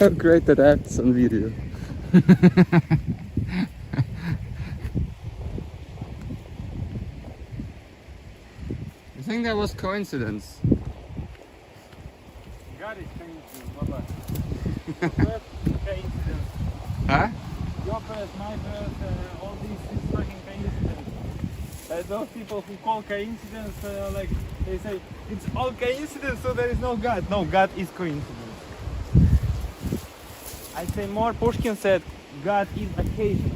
How great that that's on video. I think that was coincidence. God is coincidence, Baba. Your birth is coincidence. Huh? Your birth, my birth, all this is fucking coincidence. Those people who call coincidence, like they say, it's all coincidence, so there is no God. No, God is coincidence. I say more, Pushkin said, God is occasion.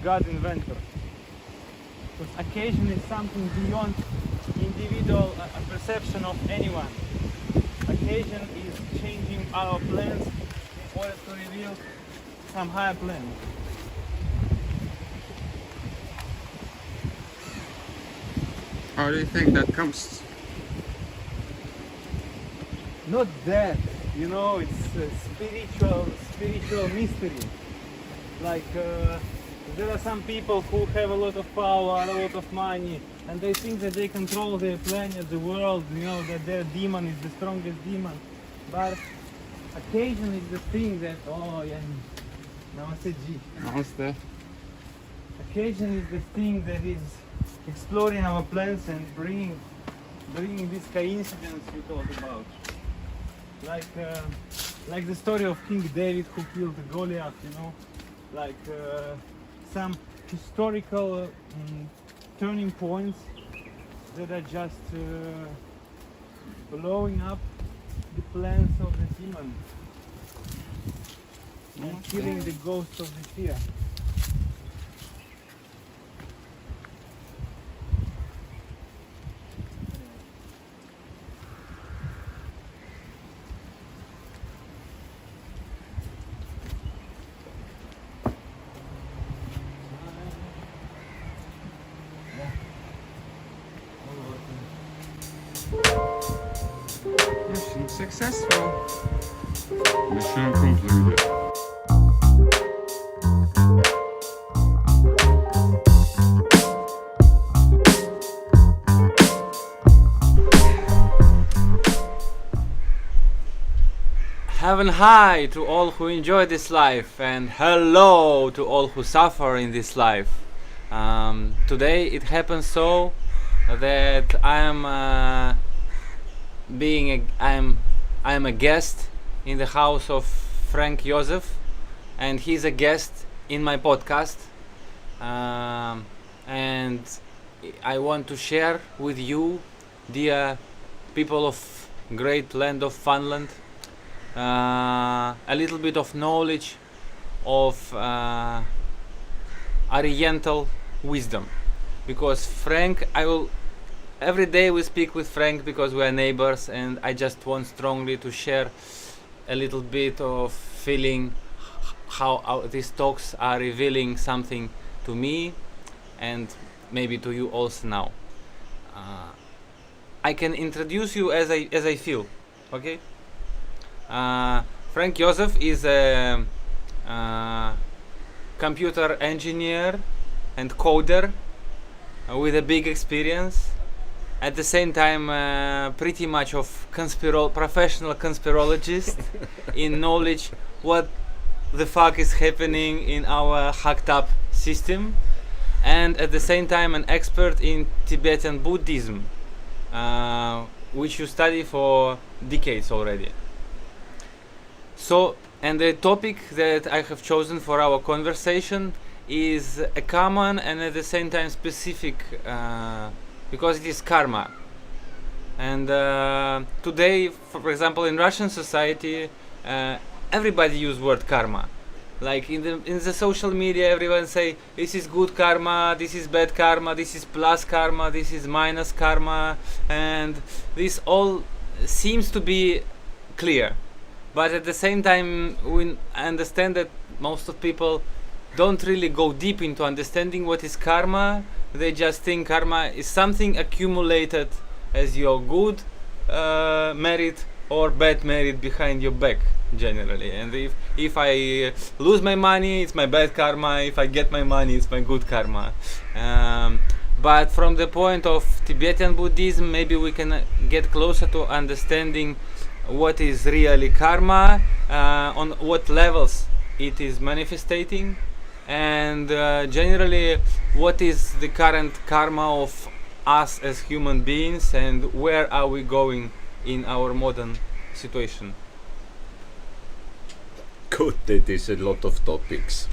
God inventor. Because occasion is something beyond individual perception of anyone. Occasion is changing our plans in order to reveal some higher plan. How do you think that comes? Not that, you know, it's a spiritual mystery. Like there are some people who have a lot of power, a lot of money, and they think that they control their planet, the world, you know, that their demon is the strongest demon. But occasion is the thing that, oh yeah, namaste Ji. Namaste. Occasion is the thing that is exploring our plans and bringing this coincidence we talked about. Like the story of King David who killed Goliath, you know, like some historical turning points that are just blowing up the plans of the demon and killing the ghost of the fear. Mission successful. Mission completed. Heaven high to all who enjoy this life, and hello to all who suffer in this life. Today it happens so that I am a guest in the house of Franz Joseph, and he's a guest in my podcast, and I want to share with you, dear people of great land of Funland, a little bit of knowledge of Oriental wisdom, because Frank, every day we speak with Frank because we are neighbors, and I just want strongly to share a little bit of feeling how these talks are revealing something to me and maybe to you also now. I can introduce you as I feel, okay? Franz Joseph is a computer engineer and coder with a big experience. At the same time, pretty much of professional conspirologist in knowledge what the fuck is happening in our hacked up system, and at the same time an expert in Tibetan Buddhism, which you study for decades already. So, and the topic that I have chosen for our conversation is a common and at the same time specific, because it is karma. And today, for example, in Russian society, everybody use word karma. Like in the social media, everyone say this is good karma, this is bad karma, this is plus karma, this is minus karma, and this all seems to be clear. But at the same time, we understand that most of people don't really go deep into understanding what is karma. They just think karma is something accumulated as your good merit or bad merit behind your back, generally. And if I lose my money, it's my bad karma. If I get my money, it's my good karma. But from the point of Tibetan Buddhism, maybe we can get closer to understanding what is really karma, on what levels it is manifesting, and generally what is the current karma of us as human beings and where are we going in our modern situation. Good, that is a lot of topics.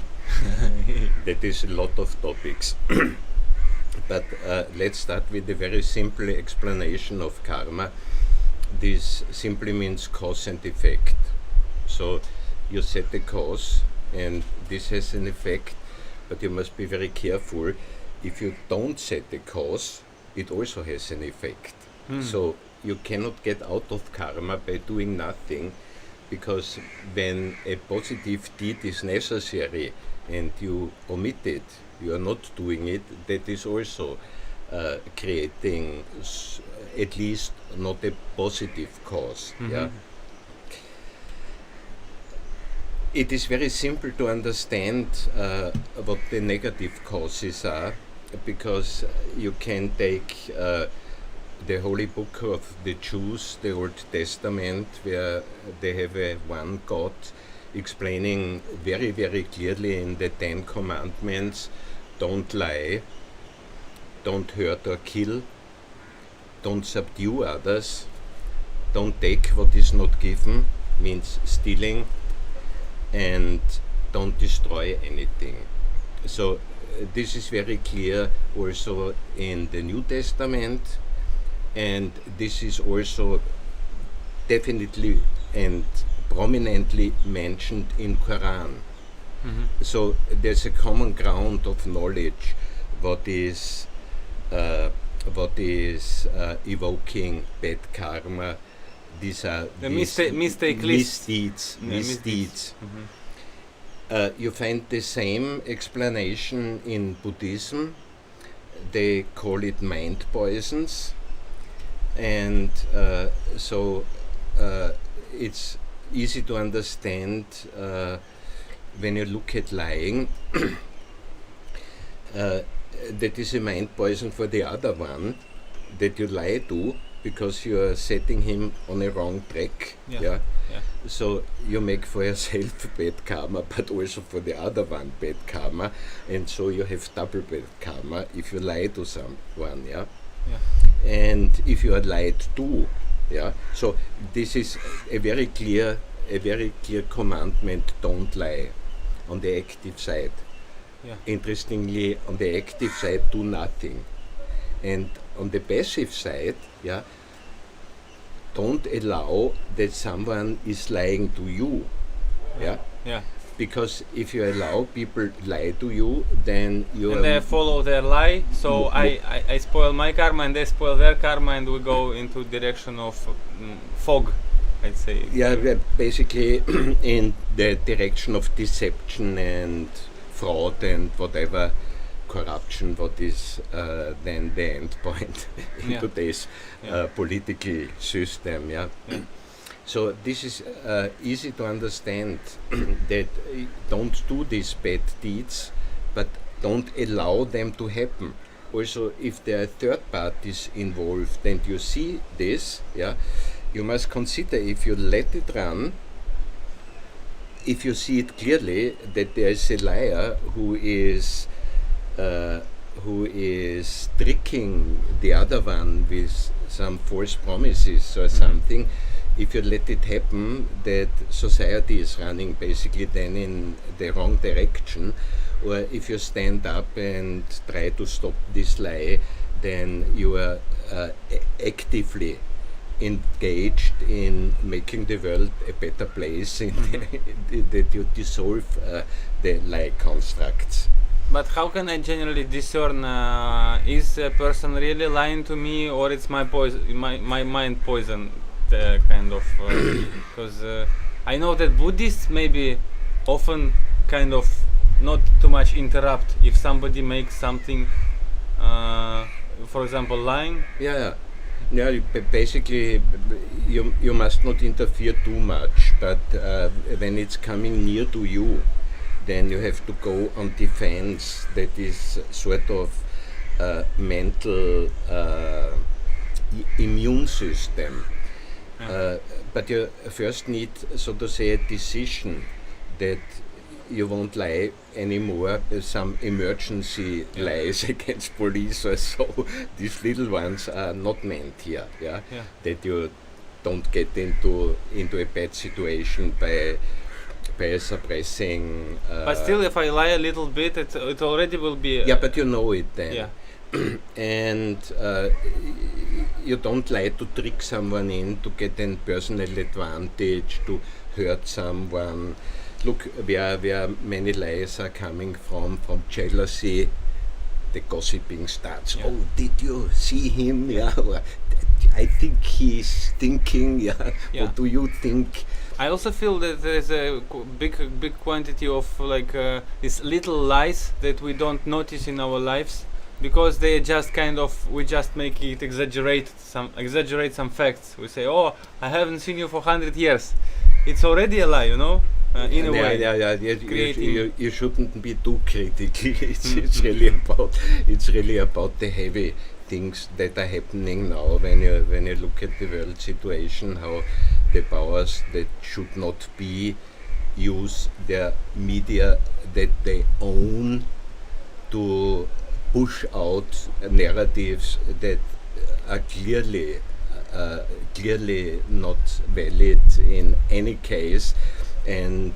That is a lot of topics. But let's start with a very simple explanation of karma. This simply means cause and effect. So you set a cause and this has an effect, but you must be very careful. If you don't set a cause, it also has an effect. So you cannot get out of karma by doing nothing, because when a positive deed is necessary and you omit it, you are not doing it, that is also creating at least not a positive cause. Yeah. It is very simple to understand what the negative causes are, because you can take the holy book of the Jews, the Old Testament, where they have a one God, explaining very, very clearly in the 10 Commandments: don't lie, don't hurt or kill, don't subdue others, don't take what is not given, means stealing, and don't destroy anything. So this is very clear also in the New Testament, and this is also definitely and prominently mentioned in Quran. So there's a common ground of knowledge what is evoking bad karma. These are The these mistake list. misdeeds. You find the same explanation in Buddhism. They call it mind poisons, and so it's easy to understand when you look at lying. That is a mind poison for the other one that you lie to, because you are setting him on a wrong track. Yeah. So you make for yourself bad karma, but also for the other one bad karma, and so you have double bad karma if you lie to someone. Yeah. And if you are lied to, yeah. So this is a very clear commandment: don't lie, on the active side. Interestingly, on the active side, do nothing, and on the passive side, yeah, don't allow that someone is lying to you. Yeah. Because if you allow people lie to you, then you And they follow their lie, so I spoil my karma and they spoil their karma, and we go into direction of fog, I'd say. Yeah, basically in the direction of deception and fraud and whatever corruption, what is then the end point in today's political system. So this is easy to understand, that don't do these bad deeds, but don't allow them to happen. Also, if there are third parties involved and you see this, you must consider, if you let it run, if you see it clearly that there is a liar who is tricking the other one with some false promises or something, if you let it happen, that society is running basically then in the wrong direction, or if you stand up and try to stop this lie, then you are actively engaged in making the world a better place, that you dissolve the lie constructs. But how can I generally discern, is a person really lying to me, or it's my mind poison, kind of, because I know that Buddhists maybe often kind of not too much interrupt if somebody makes something, for example, lying. Basically you must not interfere too much, but when it's coming near to you, then you have to go on defense. That is sort of mental immune system. But you first need, so to say, a decision that you won't lie anymore. There's some emergency lies against police or so. These little ones are not meant here. That you don't get into a bad situation by suppressing. But still, if I lie a little bit, it already will be. But you know it then. Yeah. And you don't lie to trick someone in, to get a personal advantage, to hurt someone. Look, where many lies are coming from jealousy. The gossiping starts. Yeah. Oh, did you see him? Or, I think he's thinking. What do you think? I also feel that there's a big quantity of these little lies that we don't notice in our lives, because they just we just make it exaggerate some facts. We say, oh, I haven't seen you for 100 years. It's already a lie, in a way. You shouldn't be too critical. It's really about the heavy things that are happening now. When you look at the world situation, how the powers that should not be use their media that they own to push out narratives that are clearly not valid in any case, and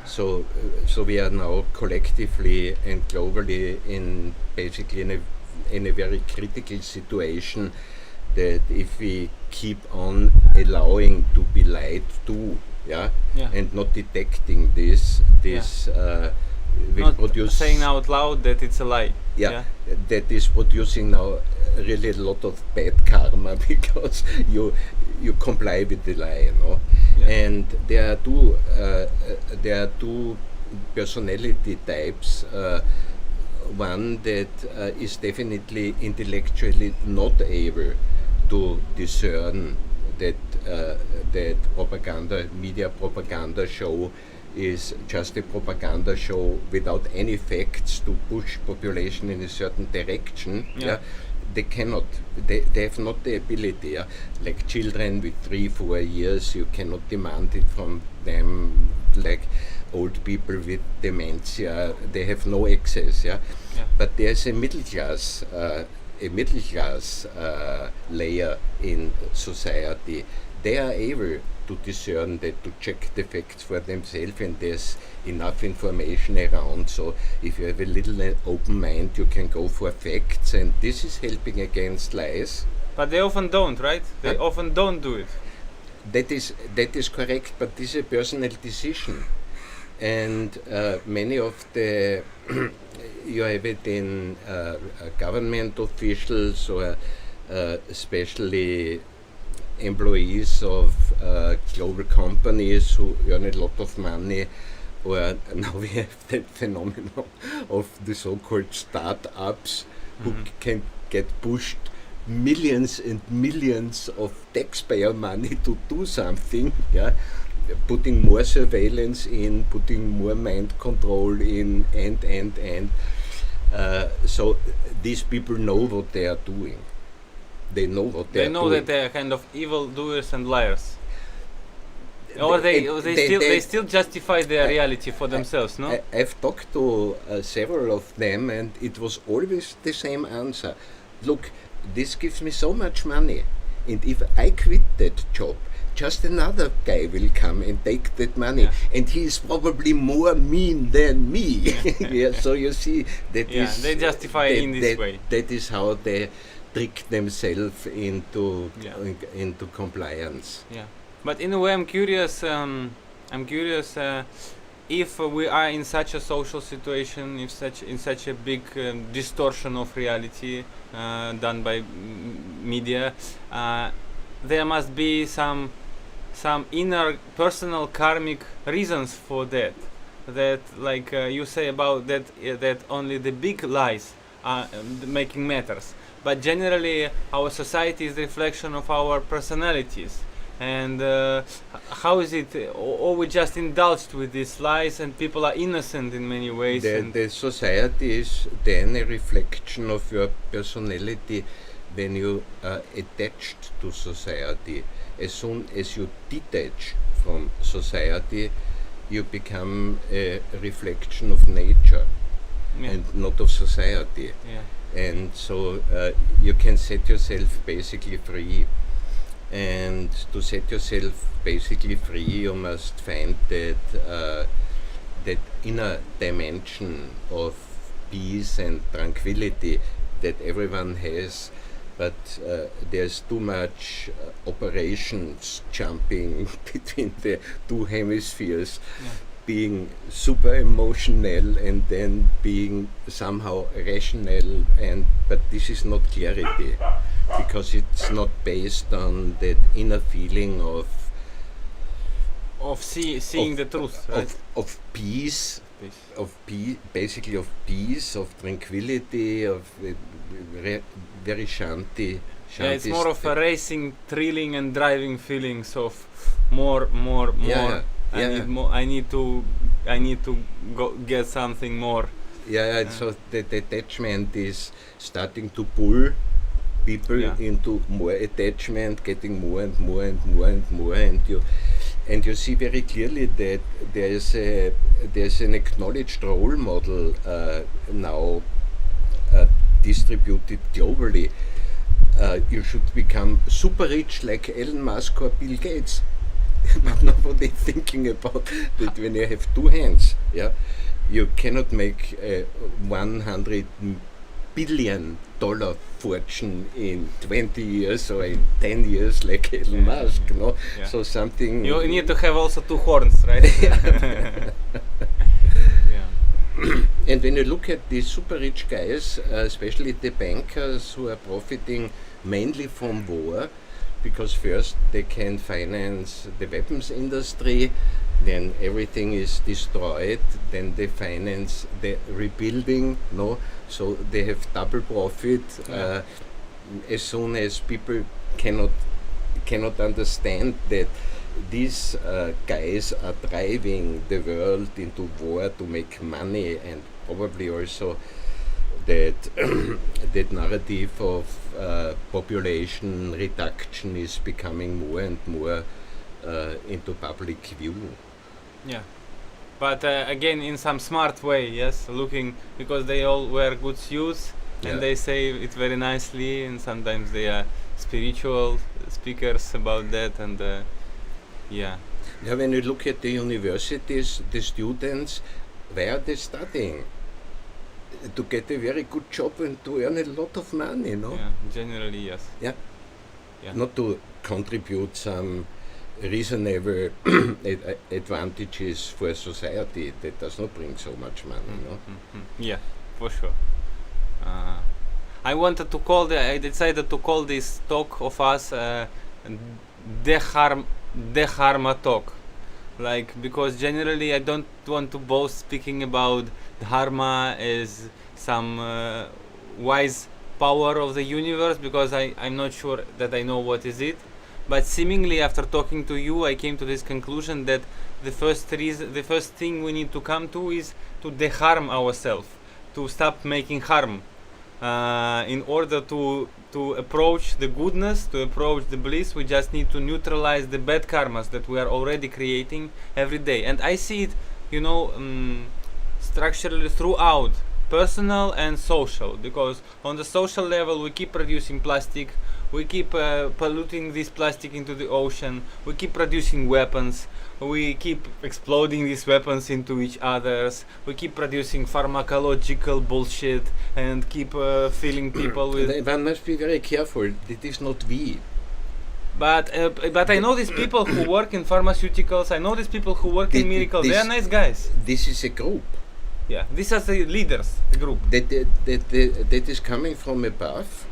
so we are now collectively and globally basically in a very critical situation, that if we keep on allowing to be lied to, and not detecting this will not produce, saying out loud that it's a lie. That is producing now really a lot of bad karma, because you comply with the lie, And there are two personality types. One that is definitely intellectually not able to discern that media propaganda show is just a propaganda show without any facts to push population in a certain direction. They cannot. They have not the ability. Like children with 3-4 years, you cannot demand it from them. Like old people with dementia, they have no access. But there's a middle class layer in society. They are able to discern that, to check the facts for themselves, and there's enough information around. So if you have a little open mind, you can go for facts, and this is helping against lies. But they often don't, right? They often don't do it. That is correct, but this is a personal decision, and many of the you have it in government officials, or especially employees of global companies who earn a lot of money, or now we have that phenomenon of the so-called start-ups who can get pushed millions and millions of taxpayer money to do something, putting more surveillance in, putting more mind control in, and so these people know what they are doing. They know what they are doing. They know that they are kind of evil doers and liars. Or they still justify their reality for themselves, no? I've talked to several of them, and it was always the same answer. Look, this gives me so much money, and if I quit that job, just another guy will come and take that money, and he is probably more mean than me. So you see, that is, they justify in this way. That is how they trick themselves into compliance. But in a way, I'm curious if we are in such a social situation, in such a big distortion of reality done by media, there must be some inner personal karmic reasons for that. That, like you say about that, that only the big lies are making matters. But generally, our society is the reflection of our personalities. And how is it, or we just indulged with these lies, and people are innocent in many ways? The society is then a reflection of your personality when you are attached to society. As soon as you detach from society, you become a reflection of nature and not of society. And so you can set yourself basically free. And to set yourself basically free, you must find that that inner dimension of peace and tranquility that everyone has, but there's too much operations jumping between the two hemispheres, being super emotional and then being somehow rational, but this is not clarity, because it's not based on that inner feeling of seeing the truth, right? Of peace, basically of peace, of tranquility, of very shanti. Yeah, it's more of a racing, thrilling, and driving feelings of more. I need to go get something more. So the attachment is starting to pull people into more attachment, getting more and more and more and more, and you see very clearly that there's an acknowledged role model now distributed globally. You should become super rich like Elon Musk or Bill Gates, but nobody thinking about that when you have two hands. You cannot make a $100 billion fortune in 20 years or in 10 years like Elon Musk, no? So something... You need to have also two horns, right? And when you look at these super rich guys, especially the bankers who are profiting mainly from war, because first they can finance the weapons industry, then everything is destroyed, then they finance the rebuilding, no? So they have double profit. As soon as people cannot understand that these guys are driving the world into war to make money, and probably also that that narrative of population reduction is becoming more and more into public view. But again, in some smart way, yes, looking, because they all wear good suits and they say it very nicely, and sometimes they are spiritual speakers about that, and when you look at the universities, the students, why are they studying? To get a very good job and to earn a lot of money, no? Generally, yes. Not to contribute some reasonable advantages for society that does not bring so much money, no? Yeah, for sure. I decided to call this talk of us DEHARMA talk, because generally I don't want to boast speaking about Dharma as some wise power of the universe, because I'm not sure that I know what is it. But seemingly after talking to you, I came to this conclusion that the first thing we need to come to is to deharm ourselves, to stop making harm, in order to approach the goodness, to approach the bliss. We just need to neutralize the bad karmas that we are already creating every day. And I see it, structurally throughout, personal and social, because on the social level we keep producing plastic, we keep polluting this plastic into the ocean, we keep producing weapons, we keep exploding these weapons into each others, we keep producing pharmacological bullshit and keep filling people with... One must be very careful, it is not we. But I know these people who work in pharmaceuticals, I know these people who work in miracles, they are nice guys. This is a group. These are the leaders, the group. That is coming from above,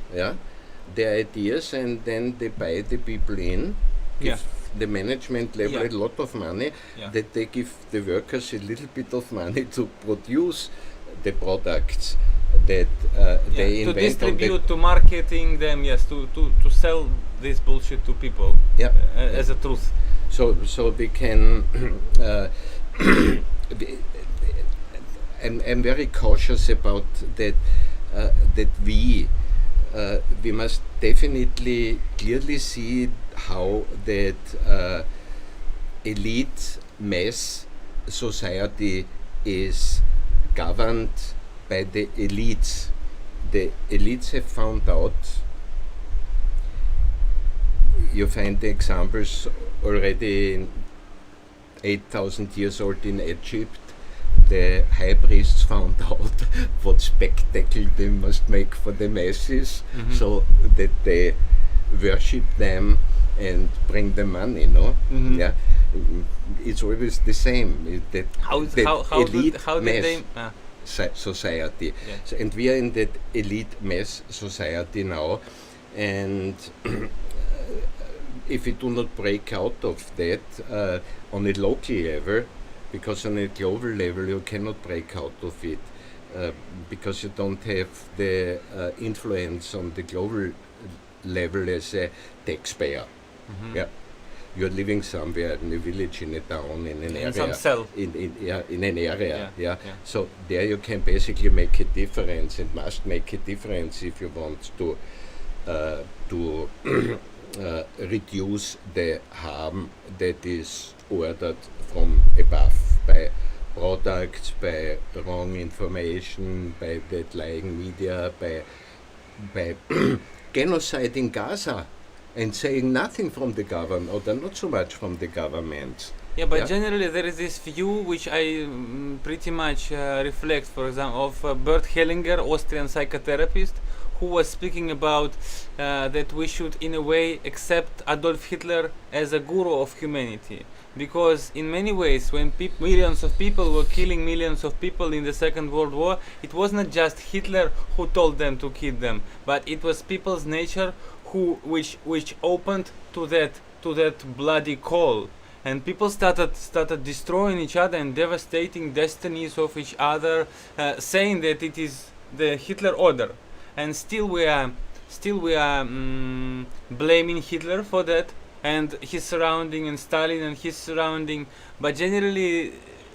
their ideas, and then they buy the people in, give the management level a lot of money, that they give the workers a little bit of money to produce the products that they invent. To distribute, to marketing them, to sell this bullshit to people as a truth. So they can... I'm very cautious about that we we must definitely clearly see how that elite mass society is governed by the elites. The elites have found out, you find the examples already 8,000 years old in Egypt. The high priests found out what spectacle they must make for the masses, so that they worship them and bring them money, no? Yeah, it's always the same. That How elite did mass they? society. Yeah. So, and we are in that elite mass society now, and if we do not break out of that on a local level, because on a global level you cannot break out of it, because you don't have the influence on the global level as a taxpayer. Yeah, you're living somewhere in a village, in a town, in an area, some cell. in an area. Yeah. So there you can basically make a difference, and must make a difference if you want to reduce the harm that is ordered from above by products, by wrong information, by that lying media, by genocide in Gaza, and saying nothing from the government, or not so much from the government. Yeah, but Yeah. generally there is this view which I pretty much reflect, for example, of Bert Hellinger, Austrian psychotherapist, who was speaking about that we should in a way accept Adolf Hitler as a guru of humanity. Because in many ways, when millions of people were killing millions of people in the Second World War, it was not just Hitler who told them to kill them, but it was people's nature which opened to that bloody call. And people started destroying each other and devastating destinies of each other, saying that it is the Hitler order. And still we are blaming Hitler for that, and his surrounding, and Stalin and his surrounding. But generally,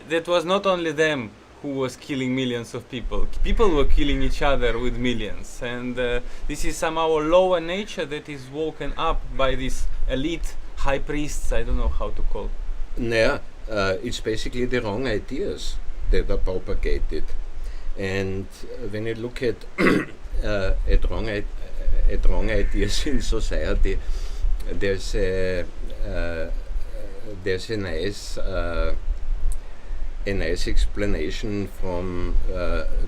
that was not only them who was killing millions of people. People were killing each other with millions, and this is somehow a lower nature that is woken up by these elite high priests. I don't know how to call. Yeah, it's basically the wrong ideas that are propagated, and when you look at wrong ideas in society, there's a nice explanation from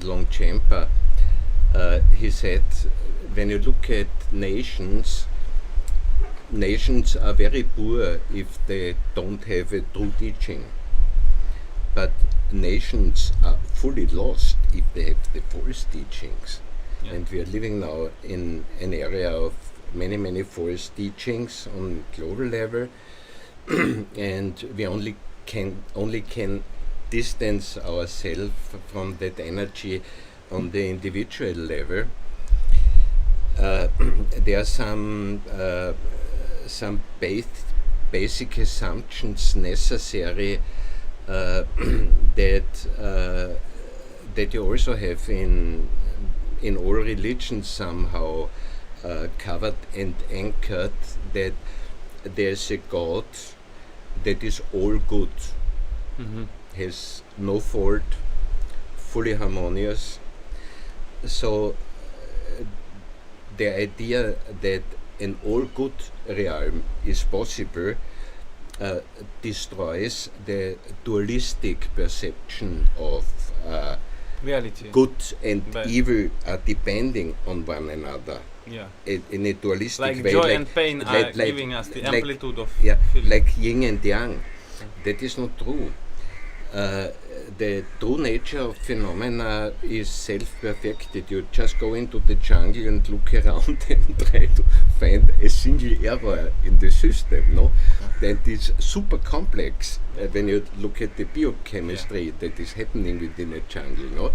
Longchampa. He said, when you look at nations are very poor if they don't have a true teaching, but nations are fully lost if they have the false teachings. Yeah. And we are living now in an area of many false teachings on global level, and we only can distance ourselves from that energy on the individual level. There are some basic assumptions necessary that you also have in all religions somehow covered and anchored, that there's a God that is all good, has no fault, fully harmonious. So the idea that an all good realm is possible destroys the dualistic perception of Reality. good and But evil are depending on one another. Yeah. In a dualistic Like way, joy and pain are giving us the amplitude of feeling. like yin and yang. That is not true. The true nature of phenomena is self-perfected. You just go into the jungle and look around and try to find a single error in the system. No, that is super complex when you look at the biochemistry that is happening within a jungle. No.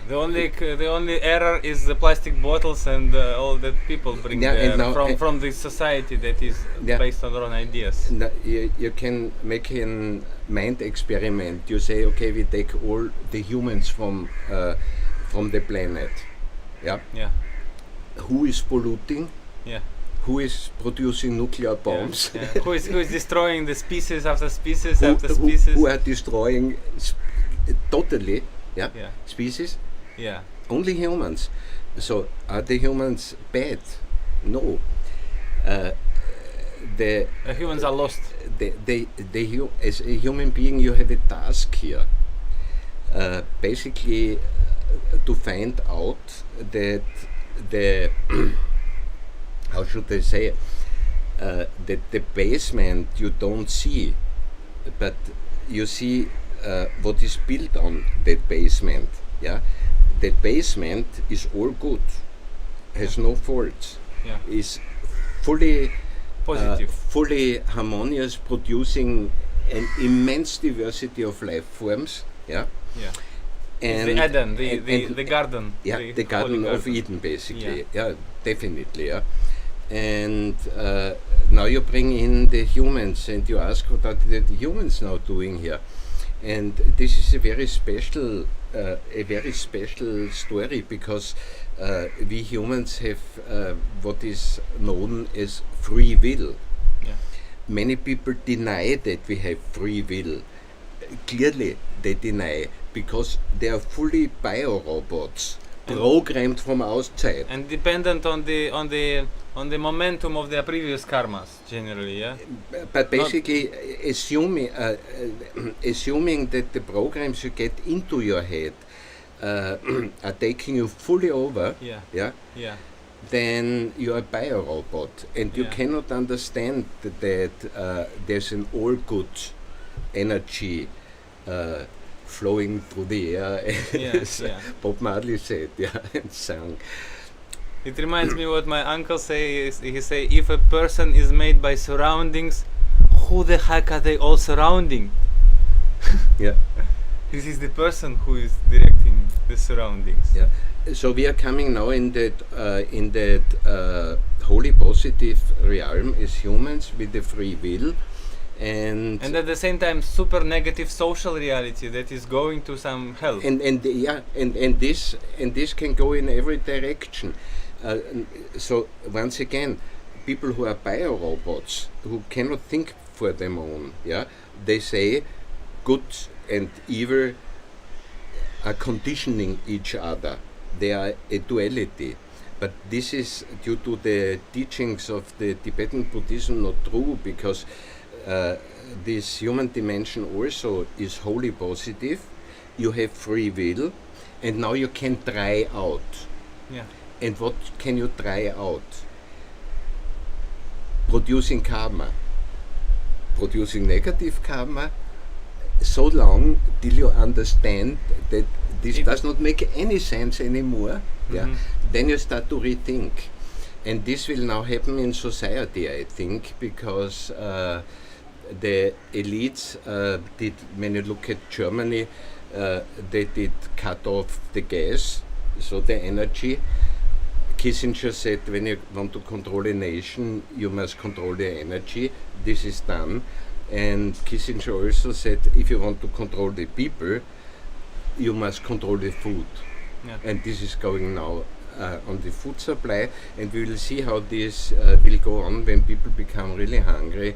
The only error is the plastic bottles and all that people bring there from the society that is based on their own ideas. No, you can make a mind experiment. You say, okay, we take all the humans from the planet, yeah, who is polluting, Yeah. who is producing nuclear bombs, Yeah. Who is destroying the species after species after species? who are destroying totally, Yeah. species. Yeah. Only humans. So are the humans bad? No. The Humans are lost. as a human being, you have a task here. Basically, to find out that the how should I say that the basement you don't see, but you see what is built on that basement. Yeah, that basement is all good, has no faults, Yeah. is fully Positive. fully harmonious, producing an immense diversity of life forms. Yeah, Yeah. and The Eden, and the garden. yeah, the Garden of Eden, basically. Yeah, definitely. Yeah, and now you bring in the humans, and you ask what are the humans now doing here, and this is a very special story because we humans have what is known as free will. Yeah. Many people deny that we have free will. Clearly, they deny because they are fully biorobots, programmed from outside. And dependent on the momentum of their previous karmas, generally. Yeah. But basically, assuming that the programs you get into your head are taking you fully over, Yeah. yeah, Yeah. then you are a biorobot, and you Yeah. cannot understand that there's an all good energy flowing through the air, as Yeah. Bob Marley said, yeah, and sang. It reminds me what my uncle say. He say, if a person is made by surroundings, who the heck are they all surrounding? Yeah. This is the person who is directing the surroundings. Yeah. So we are coming now in that wholly positive realm as humans with the free will, and at the same time, super negative social reality that is going to some hell. and this can go in every direction. So once again, people who are biorobots who cannot think for them own, yeah, they say good and evil are conditioning each other. They are a duality. But this is due to the teachings of the Tibetan Buddhism not true, because this human dimension also is wholly positive. You have free will, and now you can try out. Yeah. And what can you try out? Producing karma. Producing negative karma so long till you understand that this does not make any sense anymore. Yeah, then you start to rethink. And this will now happen in society, I think, because the elites did, when you look at Germany, they did cut off the gas, so the energy. Kissinger said, when you want to control a nation, you must control the energy. This is done. And Kissinger also said, if you want to control the people, you must control the food. Yeah. And this is going now on the food supply, and we will see how this will go on when people become really hungry,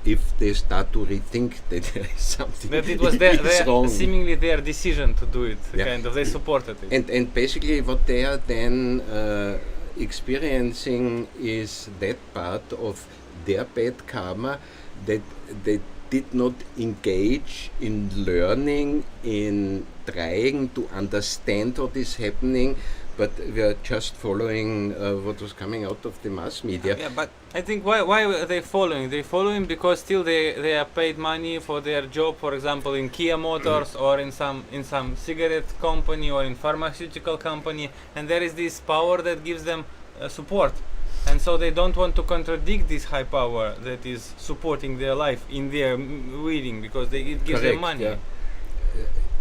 if they start to rethink that there is something That it was wrong. seemingly their decision to do it. Yeah. Kind of, they supported it. And basically what they are then experiencing is that part of their bad karma, that they did not engage in learning, in trying to understand what is happening, but we are just following what was coming out of the mass media. Yeah, but I think why are they following? They following because still they are paid money for their job, for example, in Kia Motors or in some cigarette company or in pharmaceutical company, and there is this power that gives them support. And so they don't want to contradict this high power that is supporting their life in their willing, because it gives them money. Yeah.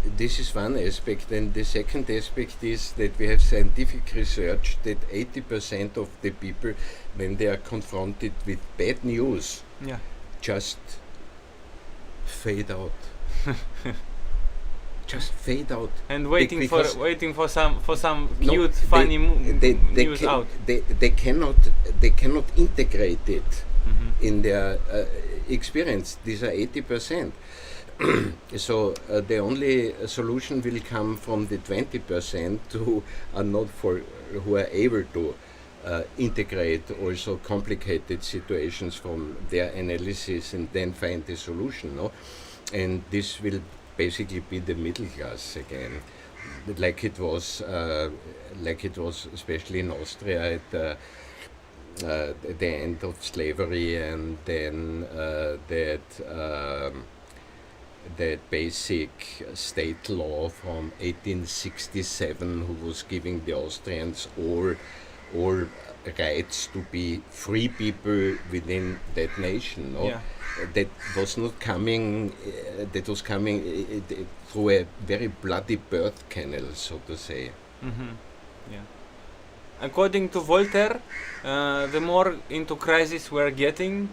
This is one aspect, and the second aspect is that we have scientific research that 80% of the people, when they are confronted with bad news, Yeah. just fade out. just fade out. And waiting because for some no, cute, funny they news can, out. they cannot integrate it in their experience. These are 80%. So the only solution will come from the 20% who are not who are able to integrate also complicated situations from their analysis and then find the solution. No, and this will basically be the middle class again, like it was especially in Austria at the end of slavery, and then that basic state law from 1867, who was giving the Austrians all rights to be free people within that nation. No? Yeah. That was not coming. That was coming through a very bloody birth canal, so to say. Yeah. According to Voltaire, the more into crisis we're getting,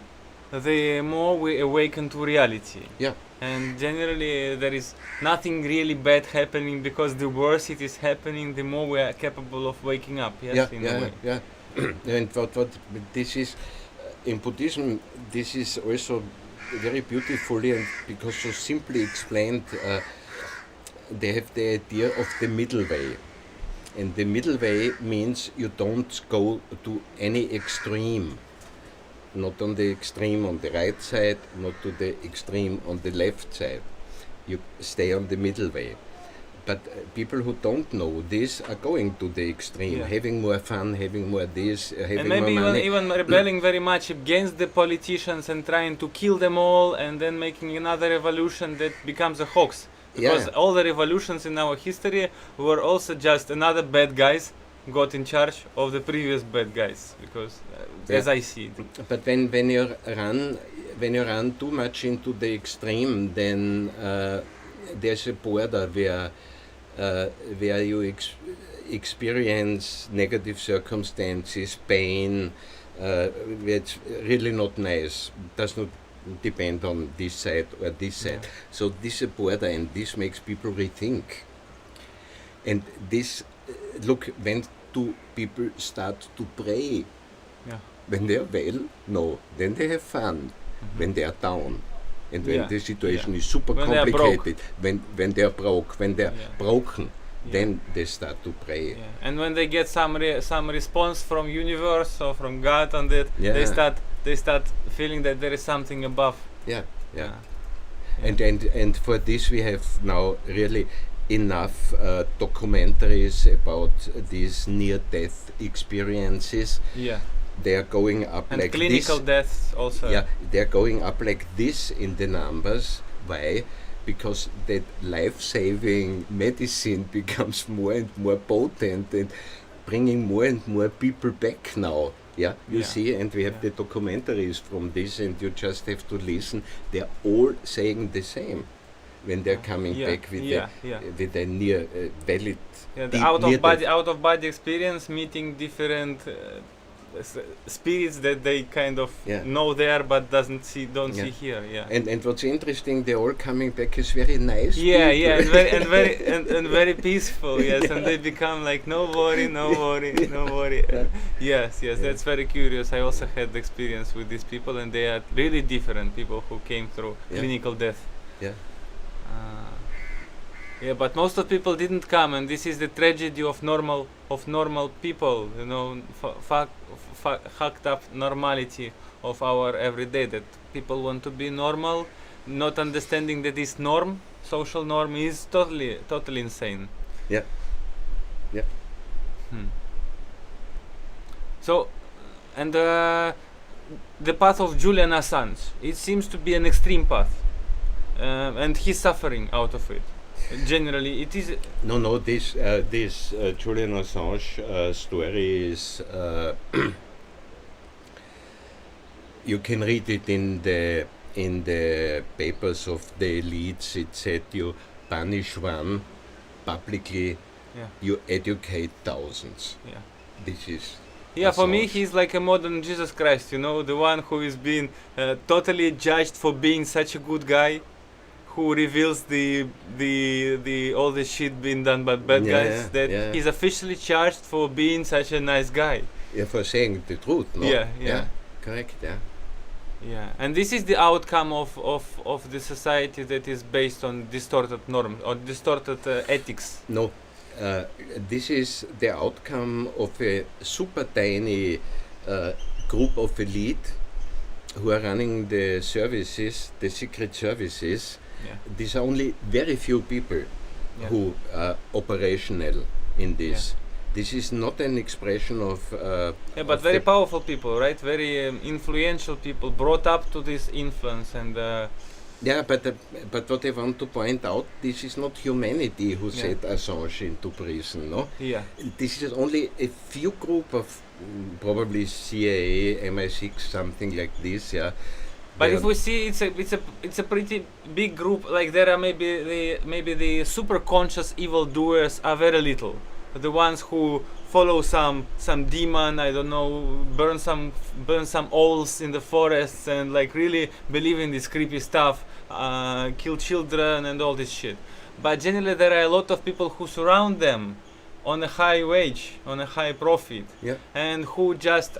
the more we awaken to reality. Yeah. And generally there is nothing really bad happening, because the worse it is happening, the more we are capable of waking up. Yes, in a way. Yeah. And what this is in Buddhism, this is also very beautifully and because so simply explained. They have the idea of the middle way, and the middle way means you don't go to any extreme. Not on the extreme on the right side, not to the extreme on the left side. You stay on the middle way. But people who don't know this are going to the extreme, having more fun, having more this, having and maybe more money. even rebelling very much against the politicians and trying to kill them all, and then making another revolution that becomes a hoax. Because all the revolutions in our history were also just another bad guys got in charge of the previous bad guys, because as I see it. But when you run too much into the extreme, then there's a border where you experience negative circumstances, pain, where it's really not nice. Does not depend on this side or this side. So this is a border, and this makes people rethink. And this, look, when do people start to pray? When they are well? No. Then they have fun. When they are down. And when the situation is super complicated, when they are broke, when they are broken, then they start to pray. And when they get some response from universe or from God on that, they start feeling that there is something above. And for this we have now really enough documentaries about these near-death experiences. They are going up and like clinical this. deaths also. They are going up like this in the numbers. Why? Because that life-saving medicine becomes more and more potent and bringing more and more people back now. You see, and we have the documentaries from this, and you just have to listen. They are all saying the same when they're coming back with a near valid the out of body experience, meeting different spirits that they kind of know there but don't see here. And what's interesting, they're all coming back as very nice people. and very peaceful. And they become like no worry. That's very curious. I also had the experience with these people, and they are really different people who came through clinical death. But most of people didn't come, and this is the tragedy of normal people, hacked up normality of our everyday, that people want to be normal, not understanding that this norm, social norm, is totally insane. So, and the path of Julian Assange, it seems to be an extreme path, and he's suffering out of it. Generally, it is. No. This Julian Assange story is. You can read it in the papers of the elites. It said you punish one publicly, you educate thousands. This is. For me, he's like a modern Jesus Christ. The one who is being totally judged for being such a good guy, who reveals the all the shit being done by bad guys, that he's officially charged for being such a nice guy. Yeah, for saying the truth, no? Yeah. Correct, yeah. Yeah, and this is the outcome of the society that is based on distorted norms or distorted ethics. No, this is the outcome of a super tiny group of elite who are running the services, the secret services. Yeah. These are only very few people who are operational in this. This is not an expression of... but very powerful people, right? Very influential people, brought up to this influence and... yeah, but what I want to point out, this is not humanity who set Assange into prison, no? Yeah. This is only a few group of probably CIA, MI6, something like this, yeah. But if we see, it's a pretty big group. Like there are maybe the super conscious evil doers are very little. The ones who follow some demon, I don't know, burn some owls in the forests and like really believe in this creepy stuff, kill children and all this shit. But generally there are a lot of people who surround them on a high wage, on a high profit, and who just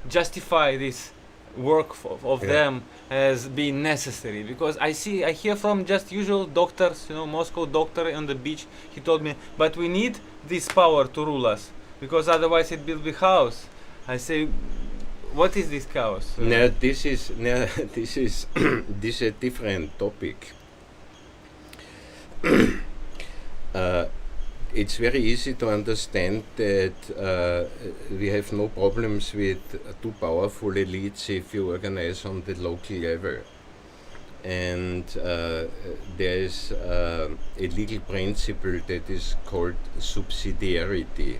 justify this work of them as being necessary. Because I hear from just usual doctors, Moscow doctor on the beach, he told me, but we need this power to rule us, because otherwise it will be chaos. I say, what is this chaos? This is this is a different topic. It's very easy to understand that we have no problems with too powerful elites if you organize on the local level. And there is a legal principle that is called subsidiarity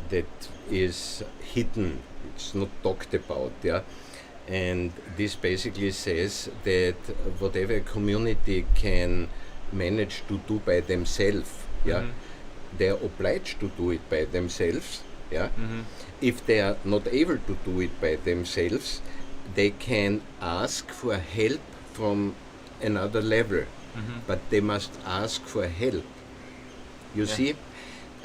that is hidden, it's not talked about, and this basically says that whatever a community can manage to do by themselves, they are obliged to do it by themselves. If they are not able to do it by themselves, they can ask for help from another level, but they must ask for help. You see?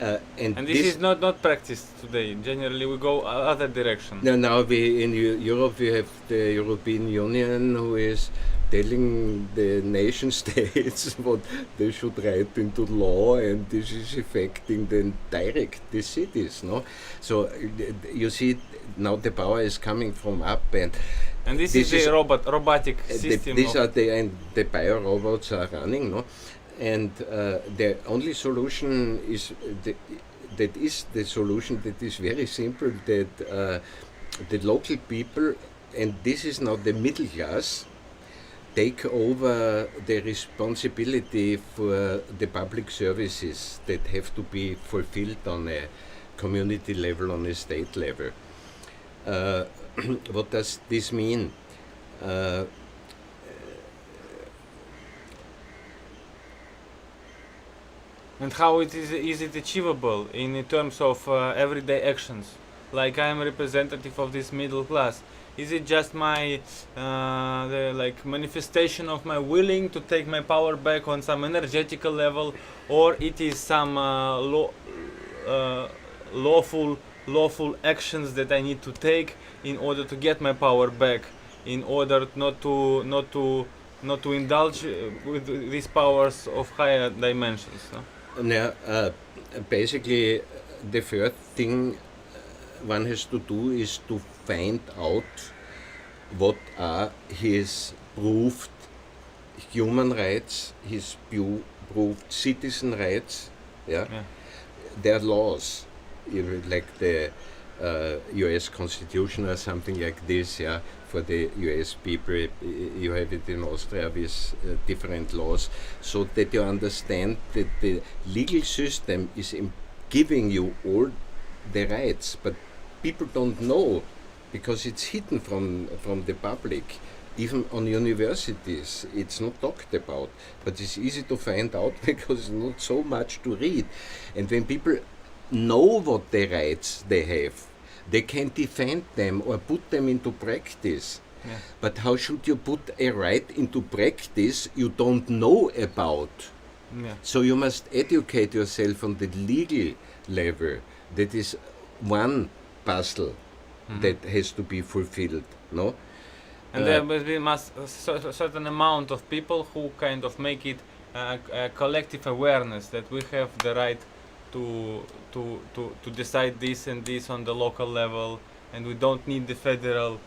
And this is not practiced today. Generally we go other direction. Now in Europe we have the European Union who is telling the nation states what they should write into law, and this is affecting the cities, no? So you see now the power is coming from up, and this is the robotic system. These are the bio-robots are running, no? And the only solution is the solution that is very simple, that the local people, and this is now the middle class, take over the responsibility for the public services that have to be fulfilled on a community level, on a state level. What does this mean? And how is it achievable in terms of everyday actions? Like I am a representative of this middle class. Is it just my manifestation of my willing to take my power back on some energetical level, or it is some lawful actions that I need to take in order to get my power back, in order not to indulge with these powers of higher dimensions? No? Basically, the first thing one has to do is to find out what are his proved human rights, his proved citizen rights. Their laws, like the US Constitution or something like this. For the US people, you have it in Austria with different laws, so that you understand that the legal system is giving you all the rights, but people don't know, because it's hidden from the public. Even on universities, it's not talked about, but it's easy to find out because it's not so much to read. And when people know what the rights they have, they can defend them or put them into practice. Yeah. But how should you put a right into practice you don't know about? Yeah. So you must educate yourself on the legal level. That is one puzzle that has to be fulfilled, no? And there must be a certain amount of people who kind of make it a collective awareness that we have the right to decide this and this on the local level, and we don't need the federal.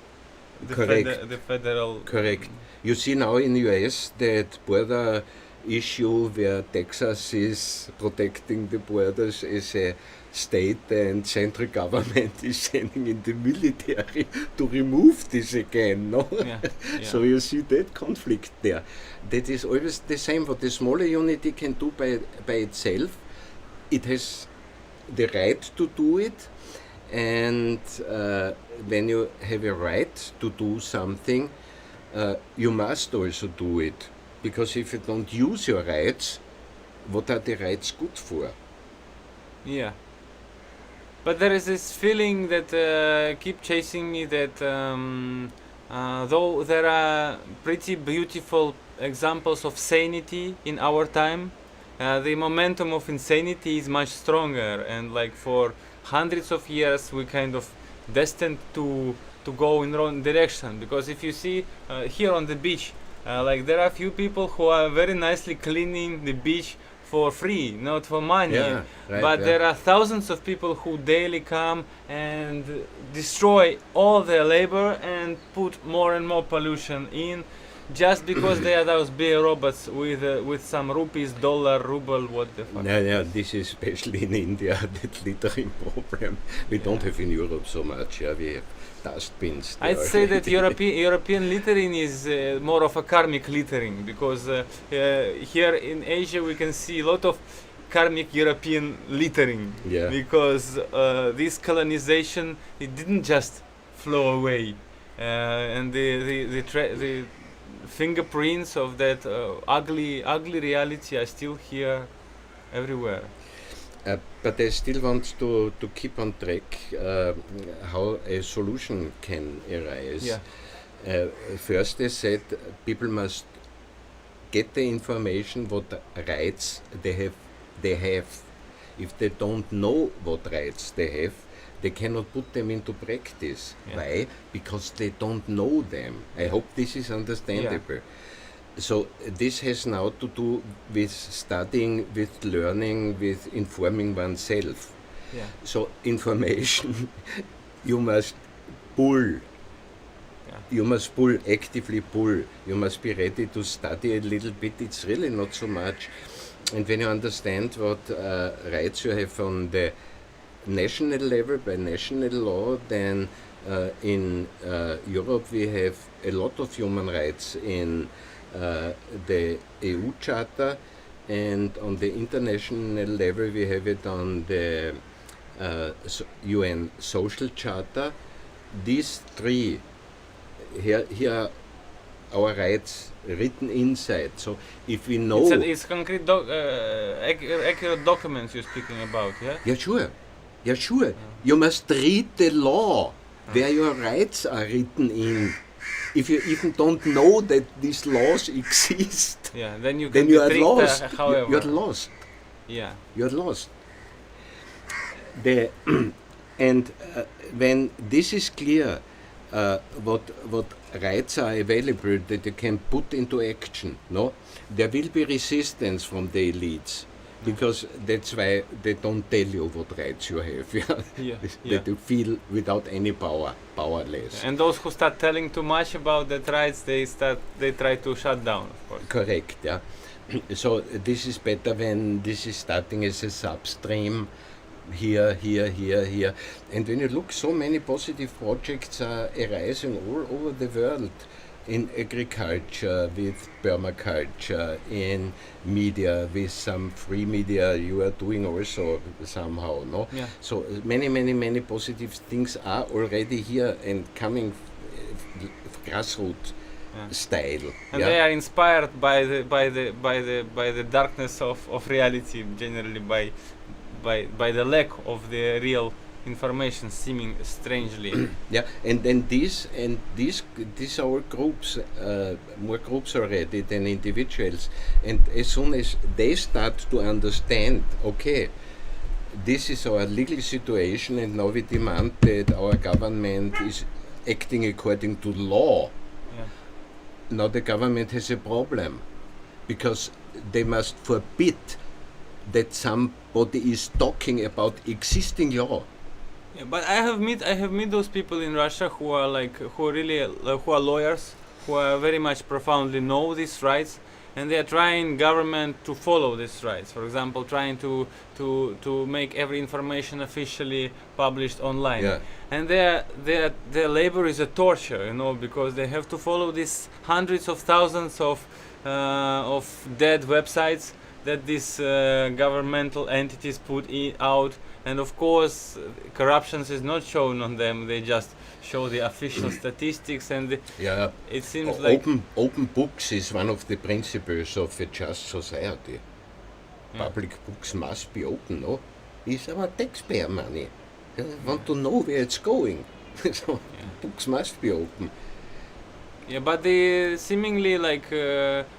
The federal. Correct. You see now in the US that border issue where Texas is protecting the borders as a state and central government is sending in the military to remove this again, no? Yeah, yeah. So you see that conflict there. That is always the same. What the smaller unity can do by itself, it has the right to do it, and when you have a right to do something, you must also do it. Because if you don't use your rights, what are the rights good for? Yeah. But there is this feeling that keep chasing me that though there are pretty beautiful examples of sanity in our time, the momentum of insanity is much stronger, and like for hundreds of years we kind of destined to go in the wrong direction. Because if you see here on the beach, like there are few people who are very nicely cleaning the beach for free, not for money. Yeah, right, but yeah. there are thousands of people who daily come and destroy all their labor and put more and more pollution in, just because they are those big robots with some rupees, dollar, ruble, what the fuck. Yeah, this is especially in India, that littering problem. We don't have in Europe so much. Yeah, we have dustbins. I'd say that European littering is more of a karmic littering, because here in Asia we can see a lot of karmic European littering. Yeah. Because this colonization, it didn't just flow away, and the fingerprints of that ugly reality are still here everywhere. But I still want to keep on track how a solution can arise. Yeah. First, I said people must get the information what rights they have. If they don't know what rights they have, they cannot put them into practice. Yeah. Why? Because they don't know them. I hope this is understandable. So this has now to do with studying, with learning, with informing oneself. Yeah. So information you must pull. Yeah. You must pull, actively pull. You must be ready to study a little bit. It's really not so much. And when you understand what rights you have on the national level, by national law, then in Europe we have a lot of human rights in the EU Charter, and on the international level we have it on the UN Social Charter. These three, here are our rights written inside. So if we know... It's concrete, accurate documents you're speaking about, yeah? Yeah, sure. Yeah, sure. You must read the law where your rights are written in. If you even don't know that these laws exist, Yeah, then you are treat, lost. however. You're lost. Yeah. You're lost. And when this is clear, what rights are available that you can put into action, no, there will be resistance from the elites, because that's why they don't tell you what rights you have. Yeah. That you feel without any powerless. And those who start telling too much about that rights, they try to shut down, of course. Correct, yeah. So this is better when this is starting as a substream, here. And when you look, so many positive projects are arising all over the world. In agriculture, with permaculture, in media, with some free media you are doing also somehow, no? Yeah. So many positive things are already here and coming grassroots style. And they are inspired by the darkness of reality, generally by the lack of the real information seeming strangely. Yeah, and then these are groups, more groups already than individuals. And as soon as they start to understand, okay, this is our legal situation, and now we demand that our government is acting according to law. Yeah. Now the government has a problem, because they must forbid that somebody is talking about existing law. Yeah, but I have met those people in Russia who are who are lawyers, who are very much profoundly know these rights, and they are trying government to follow these rights. For example, trying to make every information officially published online. Yeah. And their labor is a torture, because they have to follow these hundreds of thousands of dead websites that these governmental entities put out. And of course, corruption is not shown on them. They just show the official statistics, and Yeah, it seems like open books is one of the principles of a just society. Yeah. Public books must be open, no? It's our taxpayer money. I want to know where it's going. So books must be open. Yeah, but they seemingly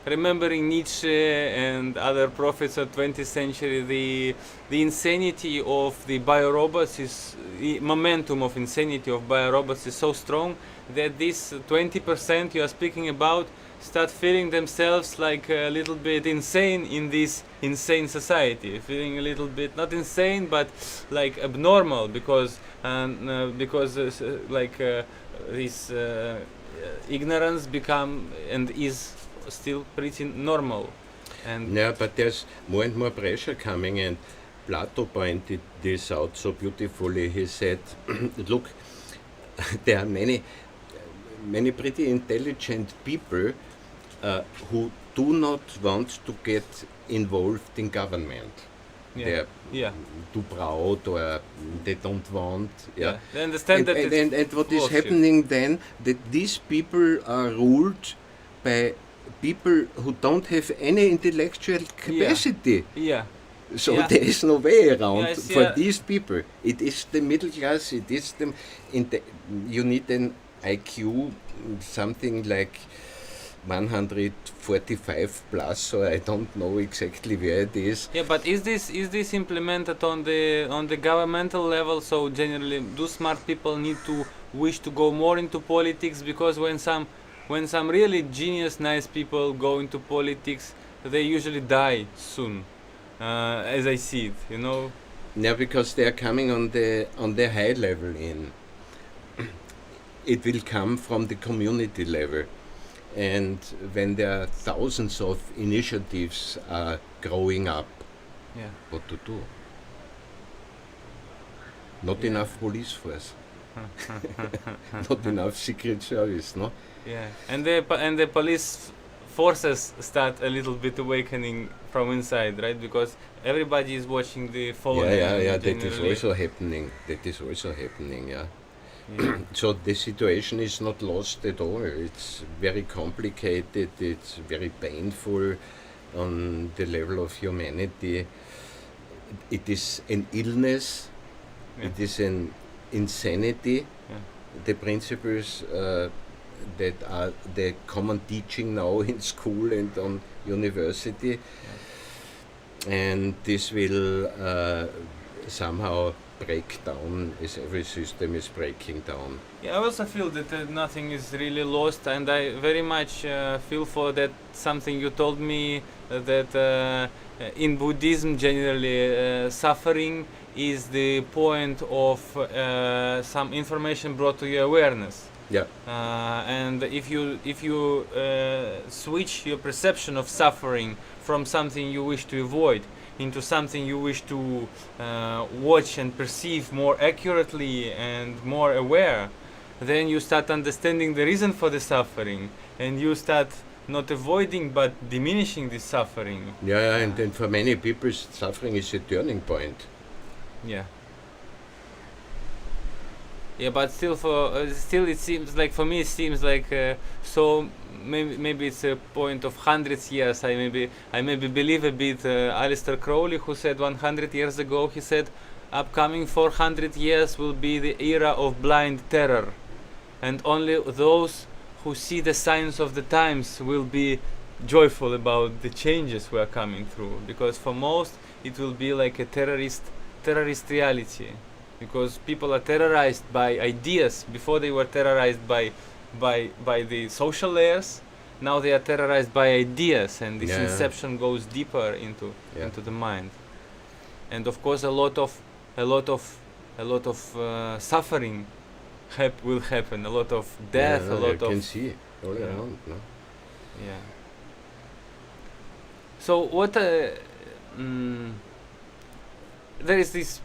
remembering Nietzsche and other prophets of 20th century, the insanity of the biorobots the momentum of insanity of biorobots is so strong that this 20% you are speaking about start feeling themselves like a little bit insane in this insane society, feeling a little bit not insane but like abnormal because this ignorance become and is still pretty normal. And Yeah, but there's more and more pressure coming, and Plato pointed this out so beautifully. He said, look, there are many pretty intelligent people who do not want to get involved in government. They're too proud, or they don't want. Yeah. They understand that and what is bullshit. happening then, that these people are ruled by people who don't have any intellectual capacity. Yeah. So Yeah. there is no way around Yeah, I see, for these people. It is the middle class. It is you need an IQ something like 145 plus. So I don't know exactly where it is. Yeah, but is this implemented on the governmental level? So generally, do smart people need to wish to go more into politics? Because when some really genius, nice people go into politics, they usually die soon, as I see it. Yeah, because they are coming on the high level in. It will come from the community level. And when there are thousands of initiatives growing up, what to do? Not enough police force, not enough secret service, no? Yeah, and the police forces start a little bit awakening from inside, right? Because everybody is watching the phone. Yeah. That is generally. also happening. Yeah. So the situation is not lost at all. It's very complicated. It's very painful on the level of humanity. It is an illness. Yeah. It is an insanity. Yeah. The principles that are the common teaching now in school and on university. And this will somehow break down as every system is breaking down. Yeah, I also feel that nothing is really lost, and I very much feel for that something you told me that in Buddhism generally suffering is the point of some information brought to your awareness. Yeah. And if you switch your perception of suffering from something you wish to avoid into something you wish to watch and perceive more accurately and more aware, then you start understanding the reason for the suffering, and you start not avoiding but diminishing the suffering. Yeah, and then for many people, suffering is a turning point. Yeah. Yeah, but still, it seems like for me it seems like so. Maybe it's a point of hundreds years. I maybe believe a bit Aleister Crowley, who said 100 years ago. He said, upcoming 400 years will be the era of blind terror, and only those who see the signs of the times will be joyful about the changes we are coming through, because for most it will be like a terrorist reality, because people are terrorized by ideas. Before they were terrorized by the social layers, now they are terrorized by ideas, and this inception goes deeper into the mind. And of course a lot of suffering will happen, a lot of death, a lot you of can see all around, no? yeah. So what there is this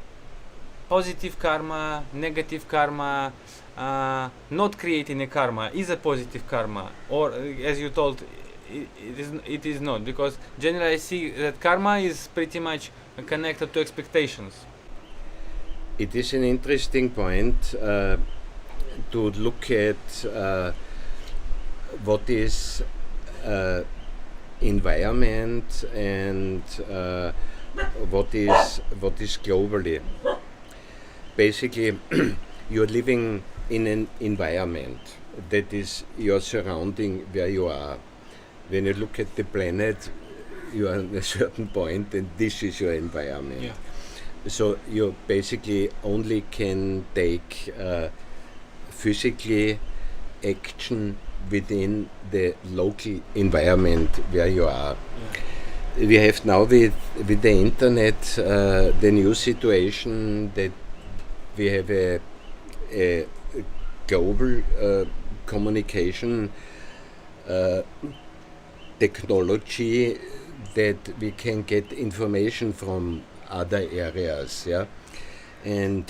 positive karma, negative karma. Not creating a karma is a positive karma, or as you told, it is not, because generally I see that karma is pretty much connected to expectations. It is an interesting point to look at what is environment and what is globally. Basically, you're living in an environment that is your surrounding where you are. When you look at the planet, you are at a certain point and this is your environment. Yeah. So you basically only can take physically action within the local environment where you are. Yeah. We have now with the internet the new situation that we have a global communication technology that we can get information from other areas, yeah. And